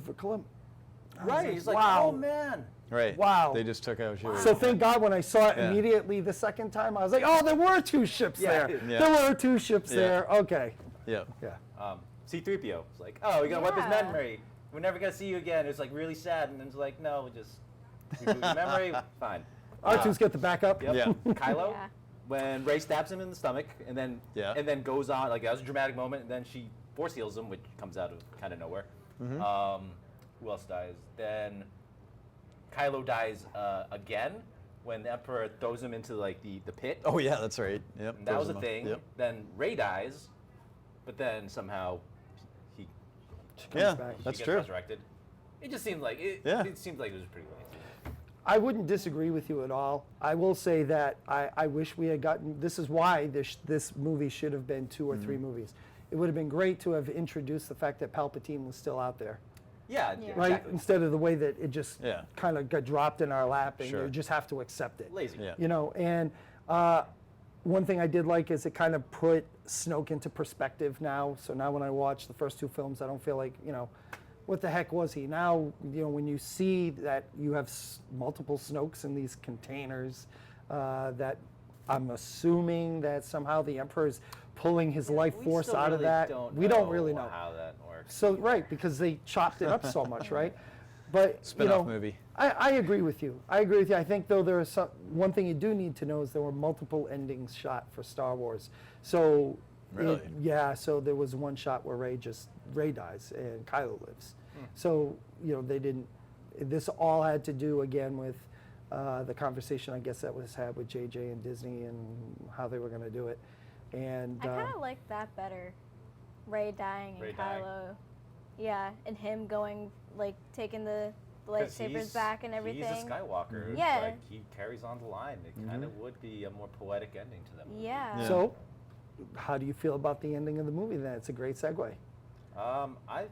Right. He's like, wow. oh man. Right. Wow. They just took out your. So thank God when I saw it Yeah. immediately the second time, I was like, oh, there were two ships Yeah. there. Yeah. There were two ships Yeah. there. Okay. Yeah. Yeah. C-3PO. It's like, oh, we're gonna wipe his Yeah. memory. We're never gonna see you again. It's like really sad, and then it's like, no, just reboot your memory. Fine. R2's get the backup. Yep. Yeah. Kylo, Yeah. when Rey stabs him in the stomach, and then Yeah. goes on, like that was a dramatic moment, and then she force heals him, which comes out of kind of nowhere. Who else dies? Then Kylo dies again when the Emperor throws him into like the pit. Oh yeah, that's right. Yep. And that throws was a them off. thing. Yep. Then Rey dies, but then somehow he Yeah, back. she that's gets true. resurrected. It just seemed like it. Yeah. It seemed like it was pretty late. I wouldn't disagree with you at all. I will say that I wish we had gotten, this is why this movie should have been 2 or 3 movies. It would have been great to have introduced the fact that Palpatine was still out there, Yeah, Yeah. right? exactly. Instead of the way that it just Yeah. kind of got dropped in our lap and Sure. you just have to accept it. Lazy. Yeah. You know, and one thing I did like is it kind of put Snoke into perspective now. So now when I watch the first 2 films, I don't feel like, what the heck was he? Now, when you see that you have multiple Snokes in these containers, that I'm assuming that somehow the Emperor's pulling his life We force still out of really that. We don't really know. how that works. So, right, because they chopped it up so much, right? But, Spin-off movie. I agree with you. I agree with you. I think, though, there is one thing you do need to know is there were multiple endings shot for Star Wars. So, Really? so there was one shot where Rey dies and Kylo lives. So, they didn't, this all had to do, again, with the conversation, I guess, that was had with JJ and Disney and how they were going to do it. And I kind of like that better. Rey dying and Rey dying. Kylo. Yeah, and him going, taking the 'Cause lightsabers he's- back and everything. He's a Skywalker. Yeah. Like, he carries on the line. It kind of would be a more poetic ending to them. Yeah. Yeah. so, how do you feel about the ending of the movie then? It's a great segue.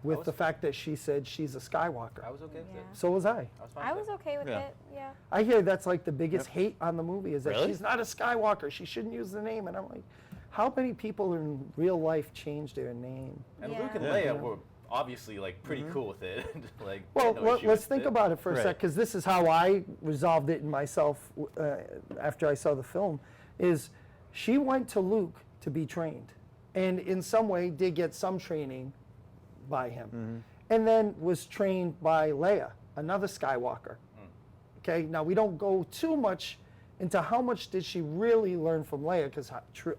With the fact that she said she's a Skywalker. I was okay with Yeah. it. So was I. I was fine I with was okay with Yeah. it. Yeah. I hear that's like the biggest hate on the movie is that Really? she's not a Skywalker. She shouldn't use the name. And I'm like, how many people in real life change their name? And Yeah. Luke and Yeah. Leia were obviously pretty cool with it. like, Well, no issue let's with think it. about it for a Right. sec, because this is how I resolved it in myself after I saw the film, is she went to Luke to be trained, and in some way did get some training by him, and then was trained by Leia, another Skywalker. Okay, now we don't go too much into how much did she really learn from Leia, because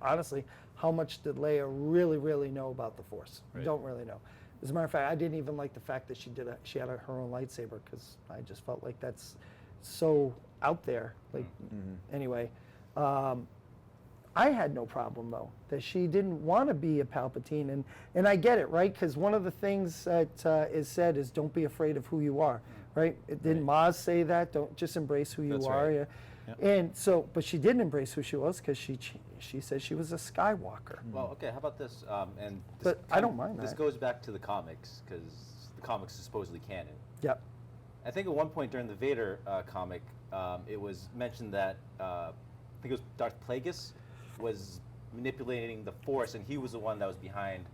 honestly, how much did Leia really know about the Force? We Right. don't really know. As a matter of fact, I didn't even like the fact that she had her own lightsaber, because I just felt like that's so out there. Like, anyway, I had no problem though that she didn't want to be a Palpatine, and I get it, right? Because one of the things that is said is don't be afraid of who you are, right? Didn't Maz say that? Don't just embrace who you That's are. right. Yeah. Yep. And so, but she didn't embrace who she was because she said she was a Skywalker. Well, okay, how about this? And this But I don't mind This that. goes back to the comics, because the comics is supposedly canon. Yep. I think at one point during the Vader comic, it was mentioned that I think it was Darth Plagueis was manipulating the Force, and he was the one that was behind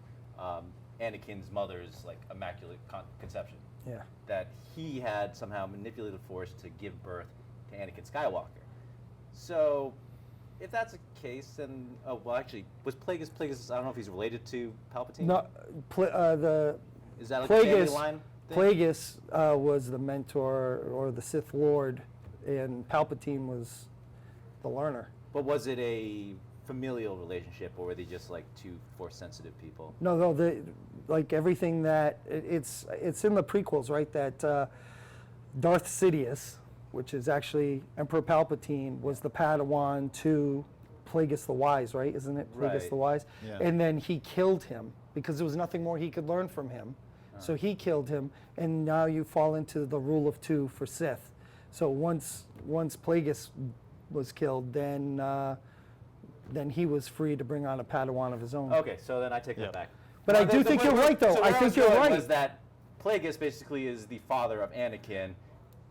Anakin's mother's immaculate conception. Yeah. That he had somehow manipulated the Force to give birth to Anakin Skywalker. So, if that's the case, then actually, was Plagueis? I don't know if he's related to Palpatine. No, the Is that like a family Plagueis, line thing? Plagueis was the mentor or the Sith Lord, and Palpatine was the learner. But was it a familial relationship, or were they just two Force-sensitive people? No, like everything that it's in the prequels, right? That Darth Sidious, which is actually Emperor Palpatine, was the Padawan to Plagueis the Wise, right? Isn't it Plagueis Right. the Wise? Yeah. And then he killed him because there was nothing more he could learn from him. So he killed him, and now you fall into the rule of 2 for Sith. So once Plagueis was killed, then he was free to bring on a Padawan of his own. Okay, so then I take Yep. that back. But I do think you're right, though. So I where think was you're going right. Was that Plagueis basically is the father of Anakin,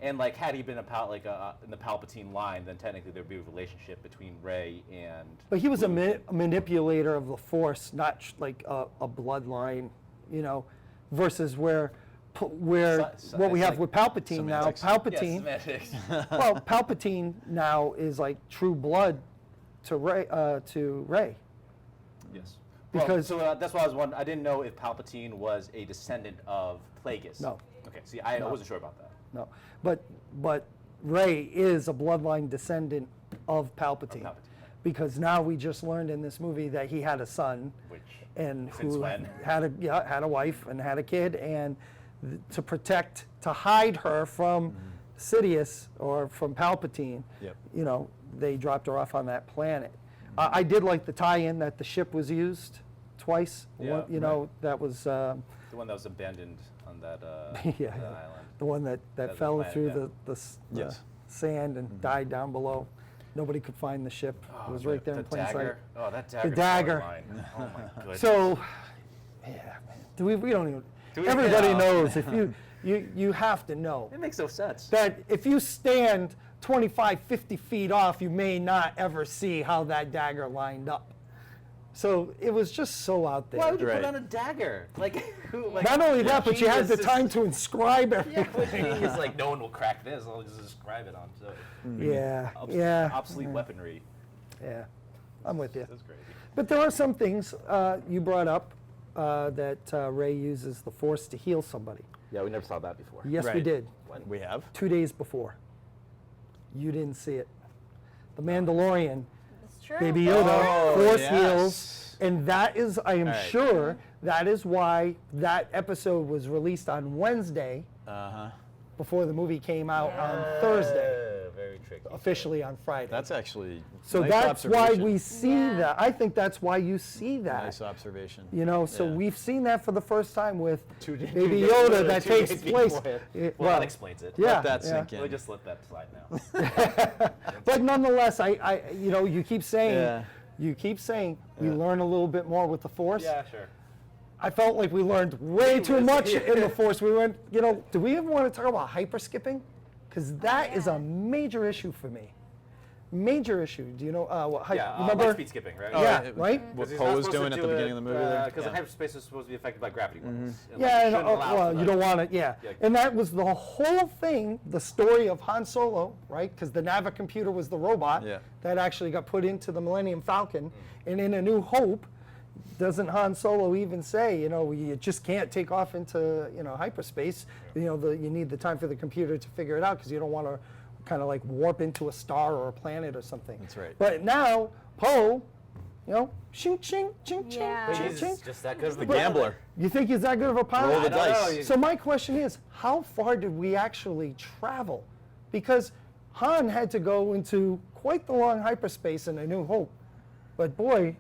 and had he been in the Palpatine line, then technically there'd be a relationship between Rey and. But he was a Luke. manipulator of the Force, not like a bloodline, versus where where what we it's have like with Palpatine semantics. now. Palpatine, semantics. well, Palpatine now is like true blood to Rey. Yes. Because- That's why I was wondering. I didn't know if Palpatine was a descendant of Plagueis. No. Okay. See, I wasn't sure about that. No, but Rey is a bloodline descendant of Palpatine. Because now we just learned in this movie that he had a son, Which and since who when? had a wife and had a kid, and to hide her from Sidious or from Palpatine, Yep. you know, they dropped her off on that planet. I did like the tie-in that the ship was used twice. Yeah, You know, that was The one that was abandoned on that, yeah, that island. the one that the fell planet, through yeah. the Yes. sand and died down below. Nobody could find the ship. It was right there in plain sight. dagger. Oh, that dagger. dagger. Oh my goodness. So, yeah, man. We don't even. Do we- Everybody yeah. knows if you have to know it makes no sense. that if you stand 25, 50 feet off, you may not ever see how that dagger lined up. So it was just so out there. Why would you Right. put on a dagger? Like, who? Like, Not only that, but you had the genius is- time to inscribe Yeah, everything. but he's like, no one will crack this. I'll just describe it on. So, Yeah, obsolete weaponry. yeah. I'm with you. That's crazy. But there are some things you brought up that Rey uses the Force to heal somebody. Yeah, we never saw that before. Yes, we Right. did. We have. 2 days before. You didn't see it. The Mandalorian, It's true. Baby Yoda, Oh, Force yes. heals. And that is, I am All right. sure, that is why that episode was released on Wednesday before the movie came out on Thursday, Very tricky. officially on Friday. That's actually so nice that's why observation. we see Yeah. that. I think that's why you see that. Nice observation. You know, so Yeah. we've seen that for the first time with Two days- Baby 2 days- Yoda literally that 2 takes days place. before. It- Well, that explains it. yeah, Let that yeah. sink We'll in. just let that slide now. But nonetheless, I you know, you keep saying, Yeah. we learn a little bit more with the Force. Yeah, sure. I felt like we learned way too much in the Force. We went, you know, do we ever want to talk about hyper skipping? Because that is yeah. a major issue for me. Major issue. Do you know what? Yeah, remember? light speed skipping, right? Oh, Yeah, it- right? What He's Poe not was supposed to doing at do the it, beginning of the movie there. Because Yeah. hyperspace is supposed to be affected by gravity wells. And, Yeah, like, and, shouldn't allow well, for you that. don't want it, yeah. Yeah. And that was the whole thing, the story of Han Solo, right? Because the Navicomputer was the robot Yeah. that actually got put into the Millennium Falcon. And in A New Hope, doesn't Han Solo even say, you know, you just can't take off into, you know, hyperspace. You know, you need the time for the computer to figure it out because you don't want to kind of like warp into a star or a planet or something. That's right. But now, Poe, you know, ching, ching, ching, ching, Yeah. ching, He's ching. just that good of The a pilot. gambler. You think he's that good of a pilot? Roll the I don't know, dice. you- So my question is, how far did we actually travel? Because Han had to go into quite the long hyperspace in A New Hope. But boy,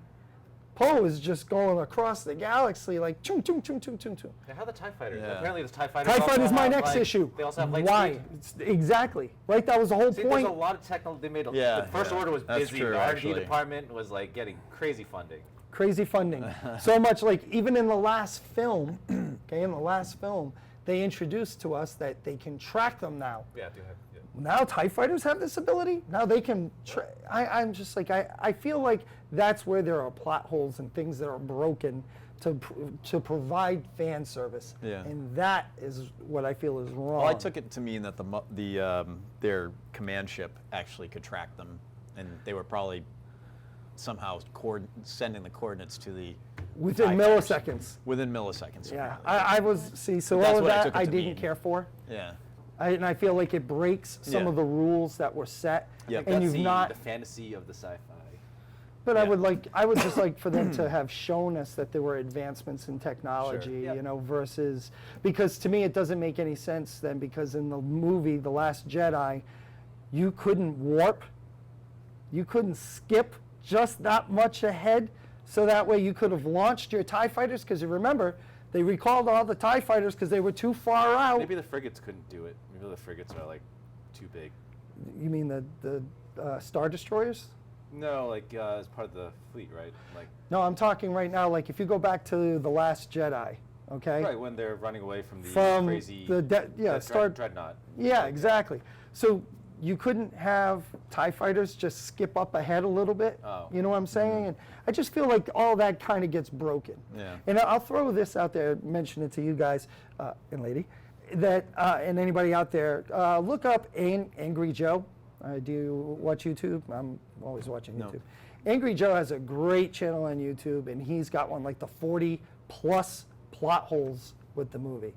Poe is just going across the galaxy like chung chung chung chung chung chung. Yeah, how are the TIE fighters? Yeah. Apparently the TIE fighters TIE also Fighter is my have, next like, issue. They also have light Why? speed. Exactly. Right? That was the whole See, point. there's a lot of technical. They made. Yeah, The First yeah. Order was That's busy. true, the R&D actually. department was like getting crazy funding. Crazy funding. So much like even in the last film, okay, in the last film, they introduced to us that they can track them now. Yeah, do have. Yeah. Now TIE fighters have this ability. Now they can. I'm just like I feel like that's where there are plot holes and things that are broken to provide fan service. Yeah. And that is what I feel is wrong. Well, I took it to mean that their command ship actually could track them, and they were probably somehow sending the coordinates to the within TIE fighters. milliseconds. Within milliseconds. Yeah, apparently. I was so That's all of what I that took it I to didn't mean. care for. Yeah. And I feel like it breaks some Yeah. of the rules that were set. Yep. And That's you've not. the fantasy of the sci-fi. But Yeah. I would just like for them to have shown us that there were advancements in technology, Yep. you know, versus, because to me it doesn't make any sense then, because in the movie, The Last Jedi, you couldn't warp, you couldn't skip just that much ahead, so that way you could have launched your TIE fighters, because you remember, they recalled all the TIE fighters because they were too far out. Maybe the frigates couldn't do it. Maybe the frigates are like too big. You mean the Star Destroyers? No, like as part of the fleet, right? Like No, I'm talking right now, like if you go back to The Last Jedi, okay? right when they're running away from the From crazy dreadnought. Yeah, exactly. So you couldn't have TIE fighters just skip up ahead a little bit. Oh. You know what I'm saying? And I just feel like all that kind of gets broken. Yeah. And I'll throw this out there, mention it to you guys and lady. that and anybody out there, look up Angry Joe. Do you watch YouTube? I'm always watching No. YouTube. Angry Joe has a great channel on YouTube, and he's got one like the 40 plus plot holes with the movie.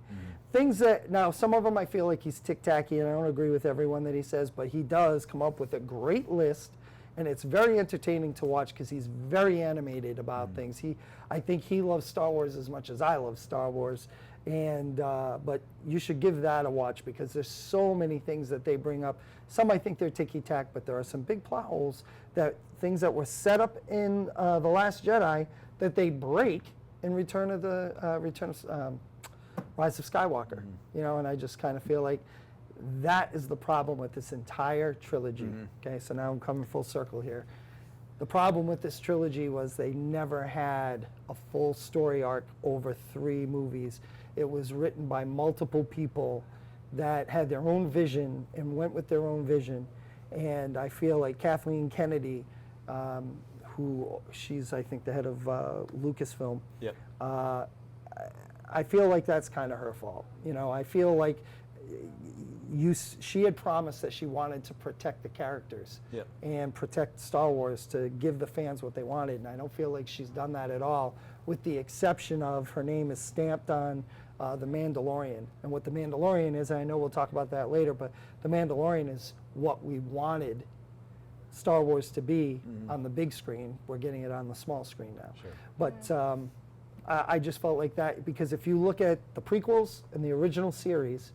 Things that, now some of them I feel like he's tic-tacky, and I don't agree with everyone that he says, but he does come up with a great list, and it's very entertaining to watch because he's very animated about things. I think he loves Star Wars as much as I love Star Wars, and but you should give that a watch because there's so many things that they bring up. Some I think they're ticky-tack, but there are some big plot holes, that things that were set up in The Last Jedi that they break in Return of Rise of Skywalker. You know, and I just kind of feel like that is the problem with this entire trilogy. Okay, so now I'm coming full circle here. The problem with this trilogy was they never had a full story arc over 3 movies. It was written by multiple people that had their own vision and went with their own vision. And I feel like Kathleen Kennedy, who she's, I think, the head of Lucasfilm, Yep. I feel like that's kind of her fault. You know, I feel like she had promised that she wanted to protect the characters Yep. and protect Star Wars to give the fans what they wanted, and I don't feel like she's done that at all, with the exception of her name is stamped on The Mandalorian. And what The Mandalorian is, and I know we'll talk about that later, but The Mandalorian is what we wanted Star Wars to be on the big screen. We're getting it on the small screen now. Sure. But I just felt like that, because if you look at the prequels and the original series,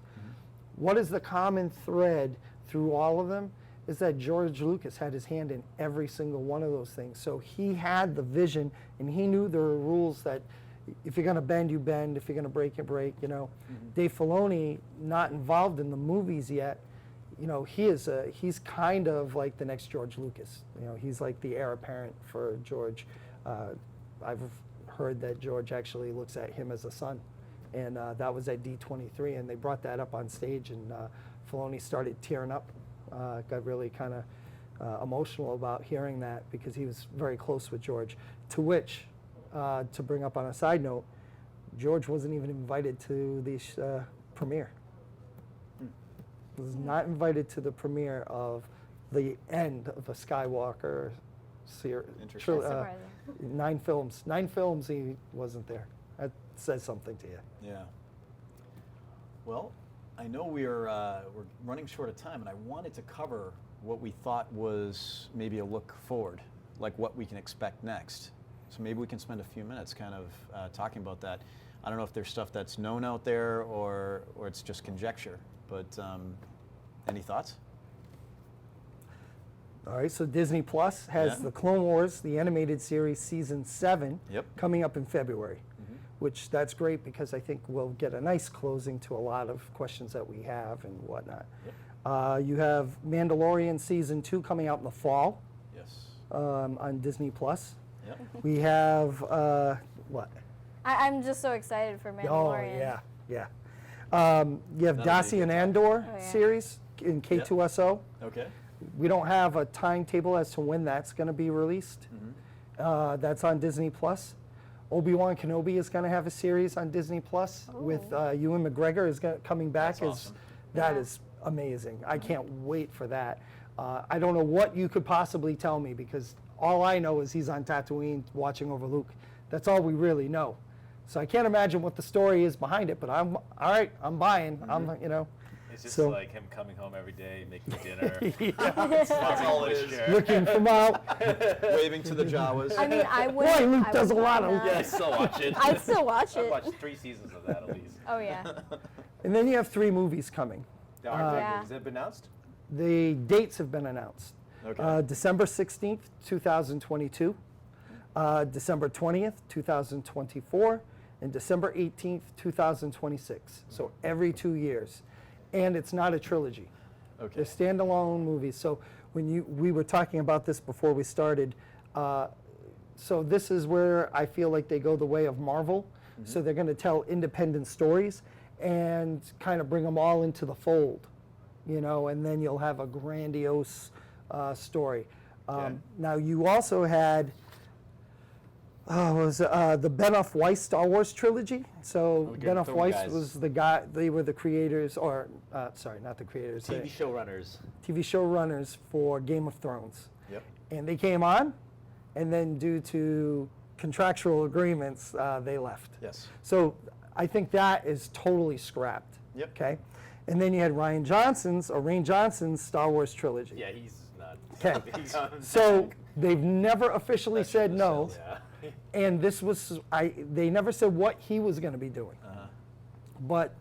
what is the common thread through all of them is that George Lucas had his hand in every single one of those things. So he had the vision, and he knew there were rules that if you're going to bend, you bend. If you're going to break, you break, you know. Dave Filoni, not involved in the movies yet, you know, he's kind of like the next George Lucas. You know, he's like the heir apparent for George. I've heard that George actually looks at him as a son. And that was at D23, and they brought that up on stage, and Filoni started tearing up, got really kind of emotional about hearing that, because he was very close with George. To which, to bring up on a side note, George wasn't even invited to the premiere. Was not invited to the premiere of the end of a Skywalker series. Interesting. That's surprising. 9 films. 9 films, he wasn't there. That says something to you. Yeah. Well, I know we're running short of time, and I wanted to cover what we thought was maybe a look forward, like what we can expect next. So maybe we can spend a few minutes kind of talking about that. I don't know if there's stuff that's known out there or it's just conjecture, but any thoughts? All right, so Disney Plus has Yeah. the Clone Wars, the animated series, season 7, Yep. coming up in February, which that's great because I think we'll get a nice closing to a lot of questions that we have and whatnot. You have Mandalorian season 2 coming out in the fall Yes. on Disney Plus. Yep. We have what? I'm just so excited for Mandalorian. Oh yeah, yeah. You have That'll be a Dacian good time. Andor Oh, yeah. series in K2SO. Okay. We don't have a timetable as to when that's going to be released. That's on Disney Plus. Obi-Wan Kenobi is going to have a series on Disney Plus with Ewan McGregor is coming back. That's awesome. That Yeah. is amazing. I can't wait for that. I don't know what you could possibly tell me, because all I know is he's on Tatooine watching over Luke. That's all we really know. So I can't imagine what the story is behind it, but I'm all right. I'm buying. I'm, you know. It's just So- like him coming home every day, making dinner. Yeah. That's all it is. Looking from out. Waving to the Jawas. I mean, I would. Boy, Luke does a lot of- Yeah, I still watch it. I'd still watch I've it. watched 3 seasons of that at least. Oh yeah. And then you have 3 movies coming. Yeah. Has it been announced? The dates have been announced. Okay. December 16th, 2022, December 20th, 2024, and December 18th, 2026. So every 2 years. And it's not a trilogy. Okay. They're standalone movies. So when we were talking about this before we started, so this is where I feel like they go the way of Marvel. So they're going to tell independent stories and kind of bring them all into the fold, you know, and then you'll have a grandiose story. Okay. Now you also had was the Benioff Weiss Star Wars trilogy. So Game of Benioff Thrones Weiss guys. was the guy. They were the creators, or sorry, not the creators. TV showrunners. TV showrunners for Game of Thrones. Yep. And they came on, and then due to contractual agreements, they left. Yes. So I think that is totally scrapped. Yep. Okay. And then you had Rian Johnson's Star Wars trilogy. Yeah, he's not. Okay. He's on- So they've never officially said no. Yeah. And this was, they never said what he was going to be doing. But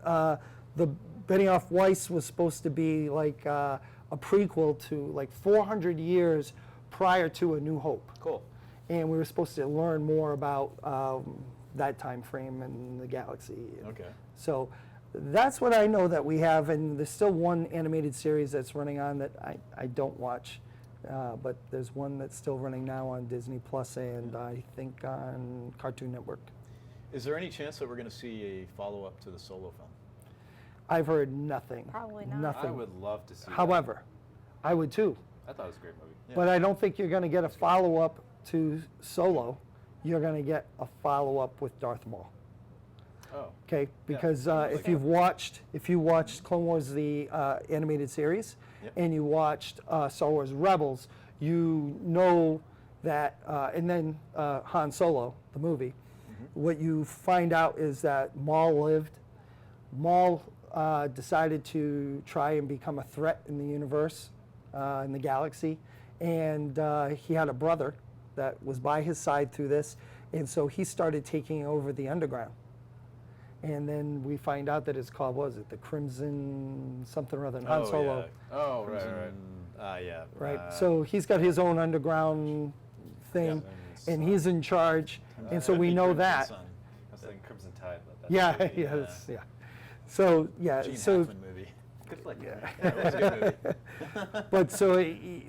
the Benioff Weiss was supposed to be like a prequel to like 400 years prior to A New Hope. Cool. And we were supposed to learn more about that time frame and the galaxy. Okay. So that's what I know that we have, and there's still one animated series that's running on that I don't watch. But there's one that's still running now on Disney Plus and I think on Cartoon Network. Is there any chance that we're going to see a follow-up to the Solo film? I've heard nothing. Probably not. Nothing. I would love to see that. However, I would too. I thought it was a great movie. Yeah. But I don't think you're going to get a follow-up to Solo. You're going to get a follow-up with Darth Maul. Oh. Okay, because like if you watched Clone Wars the animated series, Yep. and you watched Star Wars Rebels, you know that, and then Han Solo, the movie, what you find out is that Maul lived. Maul decided to try and become a threat in the universe, in the galaxy, and he had a brother that was by his side through this, and so he started taking over the underground. And then we find out that it's called, what was it, the Crimson something or other, Han Solo, Yeah. Oh, right. Yeah. right? So he's got his own underground thing, and he's in charge, and so we know that. I was thinking Crimson Tide, but that's Yeah, the movie, yes, yeah. So, yeah, Gene so, Hackman movie. Good flick. That was a good movie. but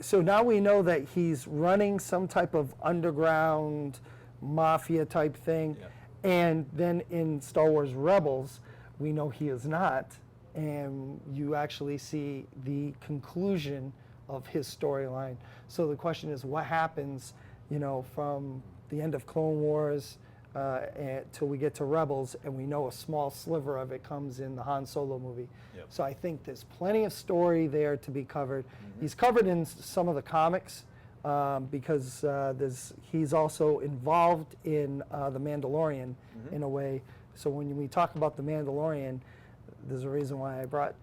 so now we know that he's running some type of underground mafia type thing. Yeah. And then in Star Wars Rebels, we know he is not, and you actually see the conclusion of his storyline. So the question is, what happens, from the end of Clone Wars till we get to Rebels, and we know a small sliver of it comes in the Han Solo movie. Yep. So I think there's plenty of story there to be covered. He's covered in some of the comics. Because he's also involved in The Mandalorian in a way. So when we talk about The Mandalorian, there's a reason why I brought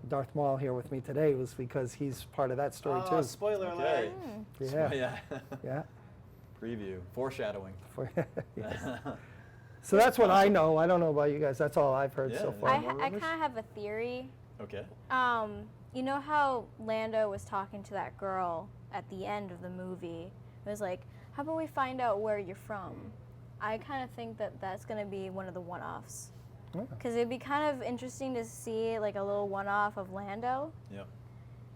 Darth Maul here with me today, was because he's part of that story Oh, too. spoiler Okay. alert. Yeah, Yeah. yeah. Preview. Foreshadowing. Yes. So that's what I know. I don't know about you guys. That's all I've heard Yeah, so yeah. far. I more kind rumors? of have a theory. Okay. You know how Lando was talking to that girl at the end of the movie? It was like, how about we find out where you're from? I kind of think that that's going to be one of the one-offs. Yeah. Because it'd be kind of interesting to see like a little one-off of Lando. Yeah.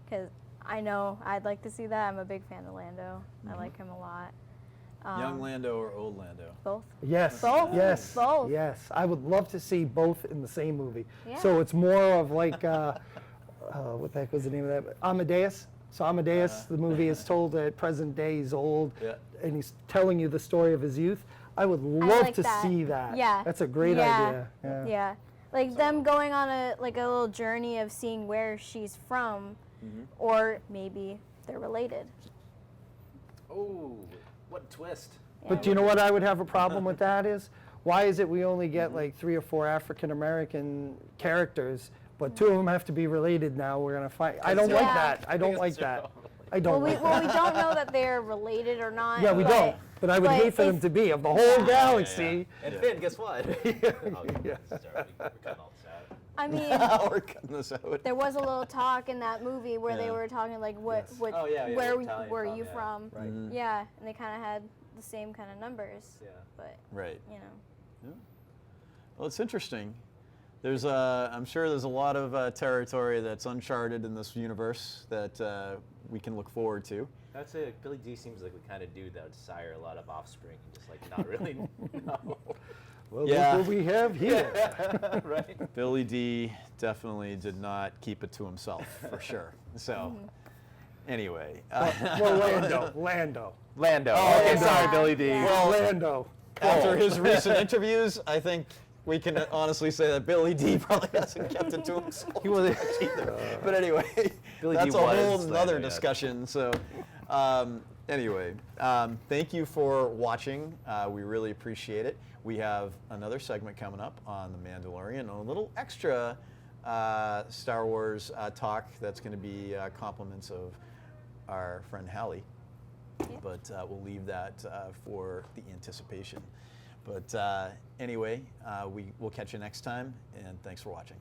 Because I know I'd like to see that. I'm a big fan of Lando. I like him a lot. Young Lando or old Lando? Both. Yes. Both? Yes. Both. Yes. I would love to see both in the same movie. Yeah. So it's more of like, what the heck was the name of that? Amadeus. So Amadeus, the movie is told at present day he's old, Yeah. and he's telling you the story of his youth. I would love like to that. see that. Yeah. That's a great Yeah. idea. Yeah. Yeah. Like them going on a little journey of seeing where she's from, or maybe they're related. Oh, what a twist. But do you know what I would have a problem with that is? Why is it we only get like 3 or 4 African American characters, but 2 of them have to be related now? We're going to fight. I don't like Yeah. that. I don't like that. I don't like Well, that. we don't know that they're related or not. Yeah, we but- don't. But I would but hate for them if- to be of the whole galaxy. And Finn, guess what? Oh, Yeah. we're cutting all this out. I mean, We're cutting this out. there was a little talk in that movie where they Yeah. were talking like, what, Yes. what, Oh, yeah, yeah, where Italian were from, you yeah. from? Right. Yeah, and they kind of had the same kind of numbers, Yeah. but Right. you know. Well, it's interesting. There's I'm sure there's a lot of territory that's uncharted in this universe that we can look forward to. I'd say Billy D seems like the kind of dude that would sire a lot of offspring and just like not really know. Well, Yeah. look what we have here. Right? Billy D definitely did not keep it to himself, for sure. So, Anyway. Well, Lando. Lando. Oh, okay, Lando. sorry, Billy D. Well, Lando. After his recent interviews, I think we can honestly say that Billy D probably hasn't kept it to himself. He was- much either. But anyway, Billy that's D a was whole Lando, nother yes. discussion. So anyway, thank you for watching. We really appreciate it. We have another segment coming up on The Mandalorian, and a little extra Star Wars talk that's going to be compliments of our friend Hallie. But we'll leave that for the anticipation. But anyway, we'll catch you next time, and thanks for watching.